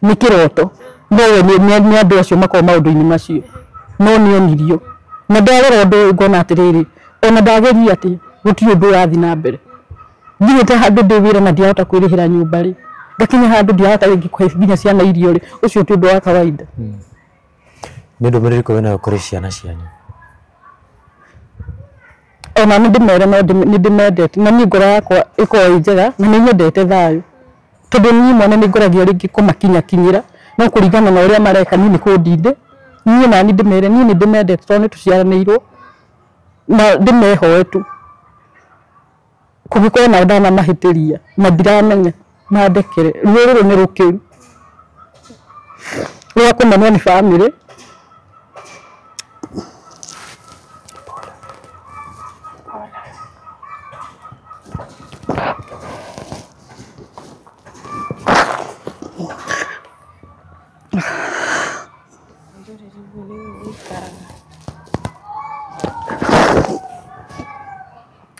Nĩ kĩroto. No we nĩ andũ acio makorwo maũndũ-inĩ macio. No nĩ onirio. Na ndarora ũndũ ngona atĩrĩrĩ ona ndageria atĩ gũtirĩ ũndũ ũrathiĩ na mbere. Nginyĩte handũ ndĩ wĩra na ndiahota kwĩrĩhĩra nyũmba rĩ, ngakinya handũ ndiahota rĩngĩ kũhe nginya ciana irio rĩ, ũcio ti ũndũ wa kawaida. Nĩ ndũmĩrĩri ĩrĩkũ wĩnayo kũrĩ ciana cianyu? Ona nĩ ndĩmere no nĩ ndĩmendete na niĩ ngoro yakwa ĩkorwo ĩ njega na nĩ nyendete thayũ. Tondũ niĩ mwene nĩ ngoragia rĩngĩ kũmakinyakinyĩra no kũringana na ũrĩa mareka niĩ nĩ kũndinde. Niĩ nani ndĩmere niĩ nĩ ndĩmendete tondũ nĩ tũciaranĩirwo na ndĩmehoe tu. Kũngĩkorwo na ndanamahĩtĩria na ndiramenya mandekere ruo rũrũ nĩ rũkĩru rwa kũmenwo nĩ bamĩrĩ.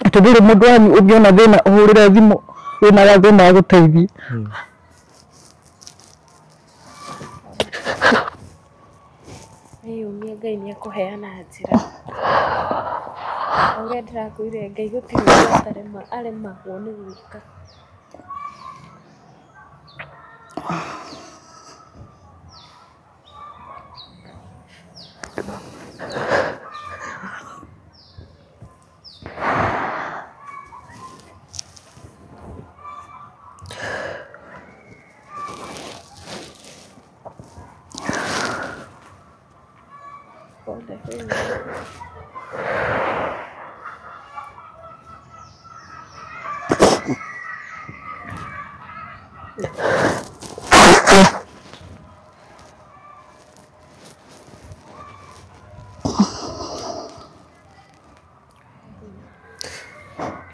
Atĩ ndũrĩ mũndũ wanyu ũngĩona thĩna ũhũrĩre thimũ wĩna gathĩna agũteithie. Nĩyumie Ngai nĩ ekũheana njĩra. Ũrĩa ndĩrakwĩrire Ngai gũtirĩ ũndũ aremagwo nĩ gwĩka.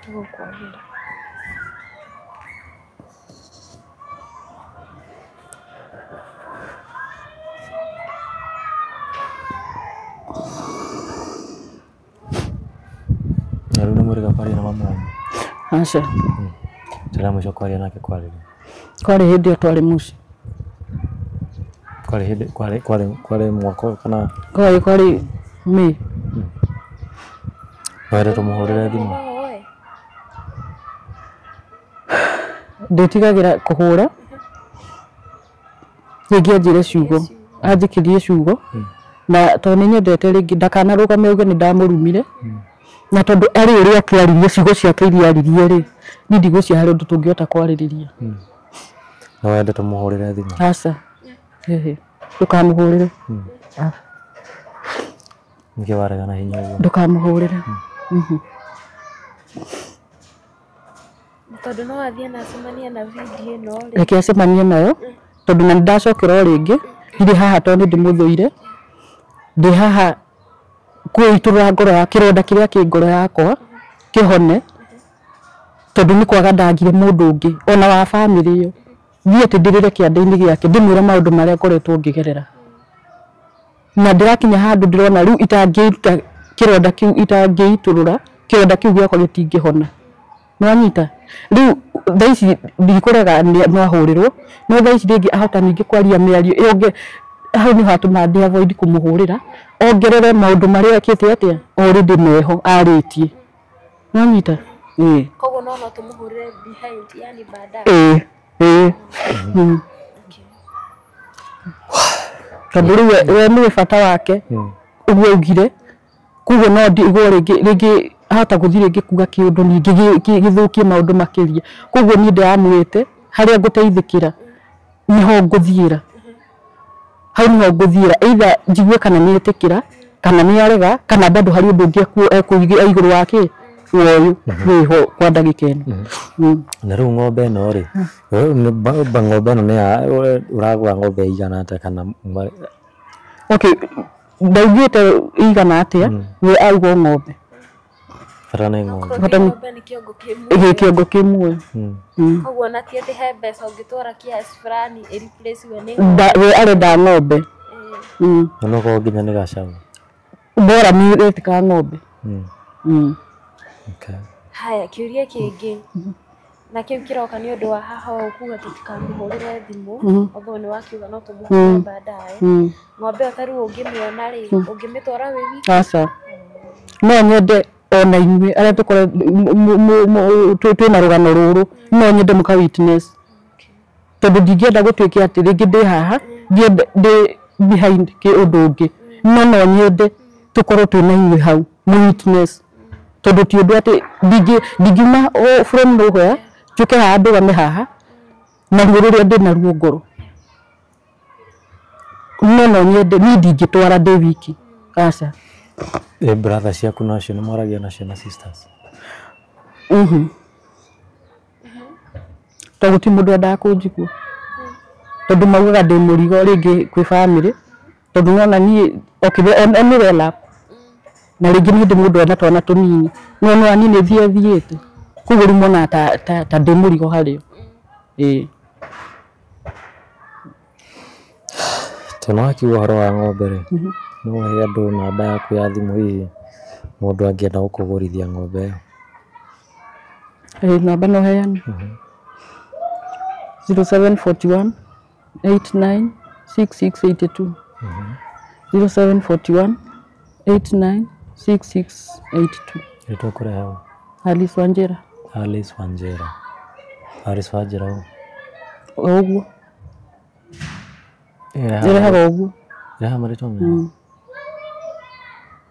Gukwagĩra. Na rĩu nĩ mũrĩ kwaria na mama wanyu? Aca. Tũrĩa mũico kwaria nake kwarĩ rĩ? Kwarĩ hĩndĩ ĩyo twarĩ mũciĩ. Kwarĩ hĩndĩ kwarĩ mwaka kana? Kwarĩ Mĩĩ. No wende tũmũhũrĩre thimũ? Ndĩtigagĩra kũhũra rĩngĩ anjĩre ciugo, anjĩkĩrie ciugo na tondũ nĩ nyendete rĩngĩ ndakanarũgame auge nĩ ndamũrumire na tondũ arĩ ũrĩa akĩaririe ciugo ciake iria aririe rĩ niĩ ndigũcia harĩ ũndũ tũngĩhota kwarĩrĩria. No wende tũmũhũrĩre thimũ? Aca. Ndũkamũhũrĩre. Nĩkĩo waregana hinya ũguo? Ndũkamũhũrĩre. Tondũ no athiĩ na acemania na video ĩno rĩ. Reke acemanie nayo tondũ na nĩndacokera o rĩngĩ ndirĩ haha tondũ ndĩmũthũire, ndĩ haha kwĩitũrũra ngoro ya kĩronda kĩrĩa kĩ ngoro yakwa kĩhone tondũ nĩ kwaga ndangire mũndũ ũngĩ ona wa bamĩrĩ ĩyo thiĩ atĩ ndĩrĩre kĩande-inĩ gĩake ndĩmwĩre maũndũ marĩa ngoretwo ngĩgerera na ndĩrakinya handũ ndĩrona rĩu itangĩruta kĩronda kĩu itangĩitũrũra kĩronda kĩu gĩakwa gĩtingĩhona. Nĩwanyita rĩu thaa ici ndikũrega no ahũrĩrwo no thaa ici rĩngĩ ahota ningĩ kwaria mĩario ĩyo hau nĩ hatũma ndĩ avoid kũmũhũrĩra ongerere maũndũ marĩa ekĩte atĩa already meho arĩtie. Nĩwanyita? Koguo no tũmũhũrĩre behind yani baadaye. Tondũ rĩu we nĩwe bata wake ũguo augire koguo no ndigwo rĩngĩ ahota gũthiĩ rĩngĩ kuga kĩũndũ ningĩ gĩthũkie maũndũ makĩria koguo niĩ ndĩramwĩte harĩa ngũteithĩkĩra niho ngũthiĩra hau niho ngũthiĩra either njigue kana nĩetĩkĩra kana nĩarega kana bado harĩ ũndũ ũngĩ ekũiga igũrũ wake woyũ wĩho kwa ndagĩka ĩno. Na rĩu ng'ombe ĩno rĩ ng'ombe ĩno nĩ ũragũra ng'ombe igana atĩa kana? Okay, ndaugĩte igana atĩa we auga ng'ombe bata nĩ ng'ombe nĩ kĩongo kĩmwe. Koguo na ti atĩ he mbeca ũngĩtwara kiasi fulani replace we nĩ we arenda ng'ombe na no korwo nginya nĩ gacaũ bora nĩretĩka ng'ombe. Haya kĩũria kĩngĩ na kĩu kĩroka nĩ ũndũ wa haha ũkuga tũtikamũhũrĩre thimũ although nĩ wakiuga no tũmũhũrĩre baadaye ng'ombe ĩyo ta rĩu ũngĩmĩona rĩ ũngĩmĩtwara wĩ wiki? Aca no nyende ona inyuĩ arĩa twĩna rũgano rũrũ no nyende mũka witness tondũ ndingĩenda gũtuĩke atĩ rĩngĩ ndĩ haha ndĩ behind ũndũ ũngĩ no nyende tũkorwo twĩna inyuĩ hau mũ witness tondũ ti ũndũ atĩ ndingiuma from nowhere njuke haha ndũgame haha na ruo rũrĩa ndĩ naruo ngoro no nyende niĩ ndingĩtwara ndĩ wiki. Aca. Brother ciaku nacio nĩ mwaragia nacio na sisters? Tondũ ti mũndũ endaga kũnjigua tondũ maugaga ndĩ mũrigo rĩngĩ kwĩ bamĩrĩ tondũ nona niĩ nĩ rela na rĩngĩ niĩ ndĩ mũndũ ena twana tũnini no niĩ nĩ thiĩte koguo rĩu mona ta ndĩ mũrigo harĩo. Tona wakiuga ũhoro wa ng'ombe rĩ no ũhe andũ namba yaku ya thimũ hihi mũndũ angĩenda gũkũgũrithia ng'ombe ĩyo? Namba no heane 0741 89 6682 0741 89 6682. Rĩtwa kũrĩa hau? Alice Wanjĩra. Alice Wanjĩra. Alice Wanjĩra ũguo? Ũguo ĩrehaga ũguo ĩrehaga marĩtwa mega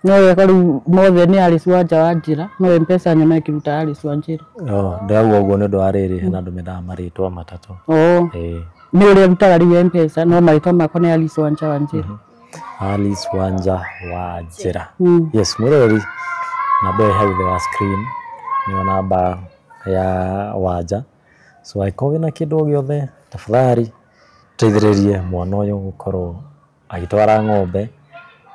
no wega rĩu mothe nĩ Alice Wanjĩra no M-Pesa nyona ĩkĩruta Alice Wanjĩra. Ndĩrauga ũguo nĩ ũndũ wa rĩrĩ hena andũ mendaga marĩtwa matatũ. Nĩ ũrĩa rutaga rĩu M-Pesa no marĩtwa makwa nĩ Alice Wanjĩra. Alice Wanjĩra. Yes, mwĩrori namba ĩyo hau thĩ wa screen nĩyo namba ya Wanja. So angĩkorwo wĩna kĩndũ o gĩothe tafadhali teithĩrĩrie mwana ũyũ gũkorwo agĩtwara ng'ombe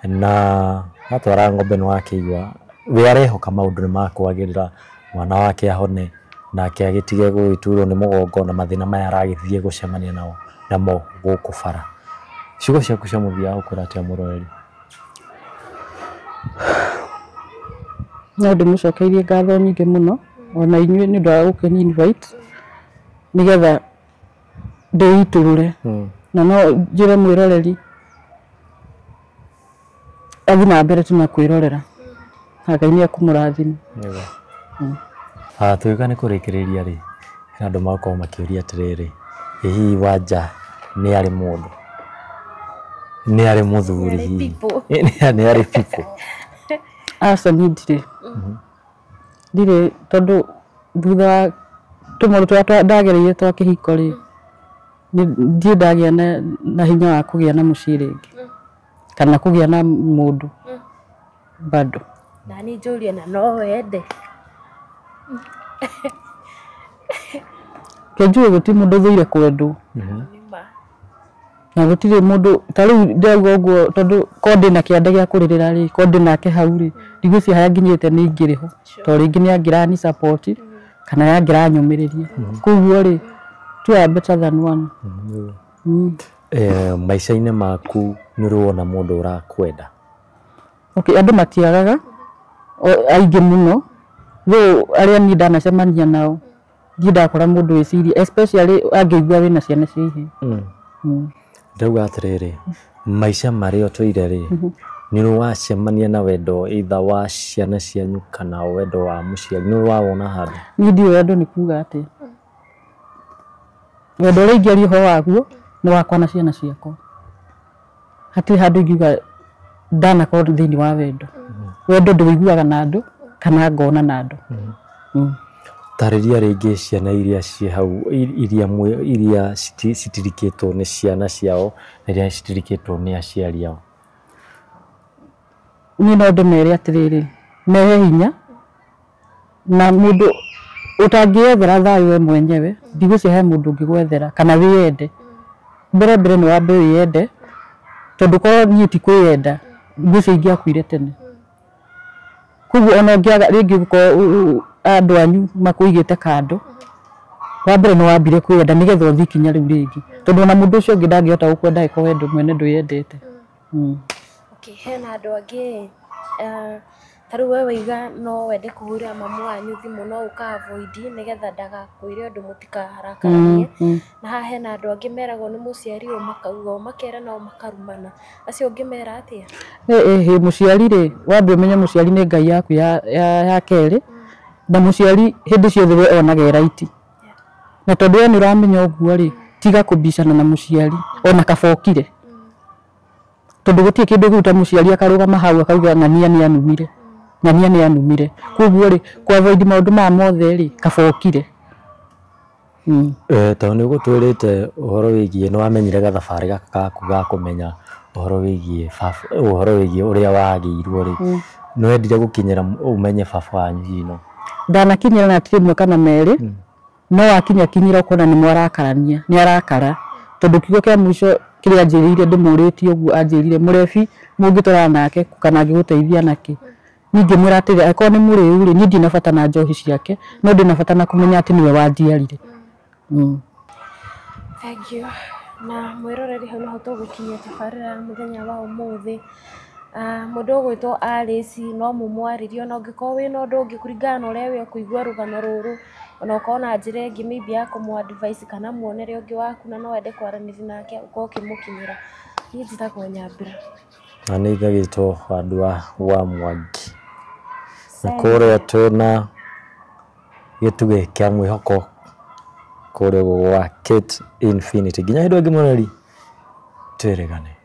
na atwara ng'ombe nĩ wakĩigua we arehoka maũndũ nĩ makwagĩrĩra mwana wake ahone nake agitige gwiturwo ni mugongo na mathina maya aragithie gucemania namo guku bara. Ciugo ciaku cia muthia ukura atia Muroreri? No ndimucokeirie ngatho nyingĩ mũno ona inyuĩ nĩ ũndũ wa gũkeni invite nigetha ndĩitũrũre na no njĩre mwĩroreri athi na mbere tu na kwĩrorera Ngai nĩ akũmũrathima. Tuĩka nĩ kũrĩkĩrĩria rĩ, andũ makorwo makĩũria atĩrĩrĩ, hihi Wanja nĩ arĩ mũndũ, nĩ arĩ mũthuri hihi, nĩ arĩ people? Aca ndirĩ ndirĩ tondũ thutha wa tũmaũndũ tũrĩa ndagereire twa kĩhiko rĩ, ndirĩ ndagĩa na hinya wa kũgĩa na mũciĩ rĩngĩ kana kũgĩa na mũndũ bado. Na ni njũrie na no wende kenjuwe gũtirĩ mũndũ thũire kwendwo na gũtirĩ mũndũ ta rĩu ndauga ũguo tondũ ko ndĩna kĩande gĩa kũrĩrĩra rĩ, ko ndĩnake hau rĩ, ndigũcia harĩa nginyĩte nĩ ingĩrĩho to rĩngĩ nĩ angĩrani support kana yangĩranyũmĩrĩria koguo rĩ two are better than one. Maica-inĩ maku nĩ ũrona mũndũ ũrakwenda? Okay, andũ matiagaga aingĩ mũno rĩu arĩa niĩ ndanacemania nao ndiĩ ndakora mũndũ wĩciria especially angĩigua wĩna ciana cia ihĩĩ. Ndauga atĩrĩrĩ, maica marĩa ũtũire rĩ, nĩ wacemania na wendo either wa ciana cianyu kana wendo wa mũciari, nĩ wawona handũ? Niĩ ndiũĩ wendo nĩ kuuga atĩa. Wendo ũrĩa ingĩaria ũhoro waguo nĩ wakwa na ciana ciakwa. Hatirĩ handũ ingiuga ndanakorwo thĩinĩ wa wendo. Wendo ndũiguaga na andũ kana ngona na andũ. Tarĩria rĩngĩ ciana iria ciĩ hau iria citirikĩtwo nĩ ciana ciao na iria citirikĩtwo nĩ aciari ao. Niĩ no ndĩmere atĩrĩrĩ, mehe hinya na mũndũ ũtangĩethera thayũ we mwenyewe ndigũcia he mũndũ ũngĩgwethera kana wĩyende. Mbere nĩ wambe wĩyende tondũ korwo niĩ ti kwĩyenda ngũcia ingĩakuire tene. Koguo ona ũngĩaga rĩngĩ gũkorwo andũ anyu makũigĩte kando, wa mbere nĩ wambire kwĩyenda nĩgetha ũthiĩ ikinya rĩu rĩngĩ tondũ ona mũndũ ũcio ũngĩ ndangĩhota gũkwenda angĩkorwo wendo mwene ndwĩyendete. Okay, hena andũ angĩ ta rĩu we waiga no wende kũhũrĩra mamu wanyu thimũ no ũka-avoid nĩgetha ndagakwĩre ũndũ mũtikarakaranie, na haha hena andũ angĩ meragwo nĩ mũciari makauga makera nao makarumana, acio ũngĩmera atĩa? Mũciari rĩ, wambe ũmenye mũciari nĩ Ngai yaku ya kerĩ na mũciari hĩndĩ ciothe we onaga right. Na tondũ we nĩ ũramenya ũguo rĩ, tiga kũbicana na mũciari ona kabokire tondũ gũtirĩ kĩndũ gĩuta mũciari akarũgama hau akauga ng'ania nĩ anumire, ng'ania nĩ anumire. Koguo rĩ, ku-avoid maũndũ maya mothe rĩ, kabokire. Tondũ nĩ ũgũtwĩrĩte ũhoro wĩgiĩ nĩ wamenyire gathabarĩ gaka gaku ga kũmenya ũhoro wĩgiĩ ũrĩa wagĩirwo rĩ, nĩ wendire gũkinyĩra ũmenye baba wanyu hino? Ndanakinyĩra na tirĩ mwe kana merĩ, no wakinyĩra ũkona nĩ mwarakarania, nĩ arakara tondũ kiugo kĩa mũico kĩrĩa anjĩrĩire ndĩmũrĩtie ũguo anjĩrĩire mũrebi mũngĩtwarana nake kana angĩgũteithia nake. Ningĩ mwĩra atĩrĩ angĩkorwo nĩ mũrĩu rĩ, niĩ ndina bata na njohi ciake no ndĩna bata na kũmenya atĩ nĩwe wanjiarire. Thank you. Na mwĩroreri hau nĩho tũgũkinyia tabarĩra ya mũthenya wa ũmũthĩ. Mũndũ ũgwĩtwo Alice no mũmwarĩrie ona ũngĩkorwo wĩna ũndũ ũngĩ kũringana na ũrĩa we ũkũigua rũgano rũrũ, ona ũkorwo na njĩra ĩngĩ maybe ya kũmũ-advise kana muonere ũngĩ waku na no wende kwaranĩria nake ũkorwo ũkĩmũkinyĩra. Niĩ njĩtagwo Nyambura. Na niĩ ngagĩtwo Wandua wa Mwangi. Na kũrĩa twĩna gĩtugĩ kĩa mwĩhoko kũrĩa gwa Kate Infinity. Nginya hĩndĩ ĩngĩ Muroreri, twĩrĩgane.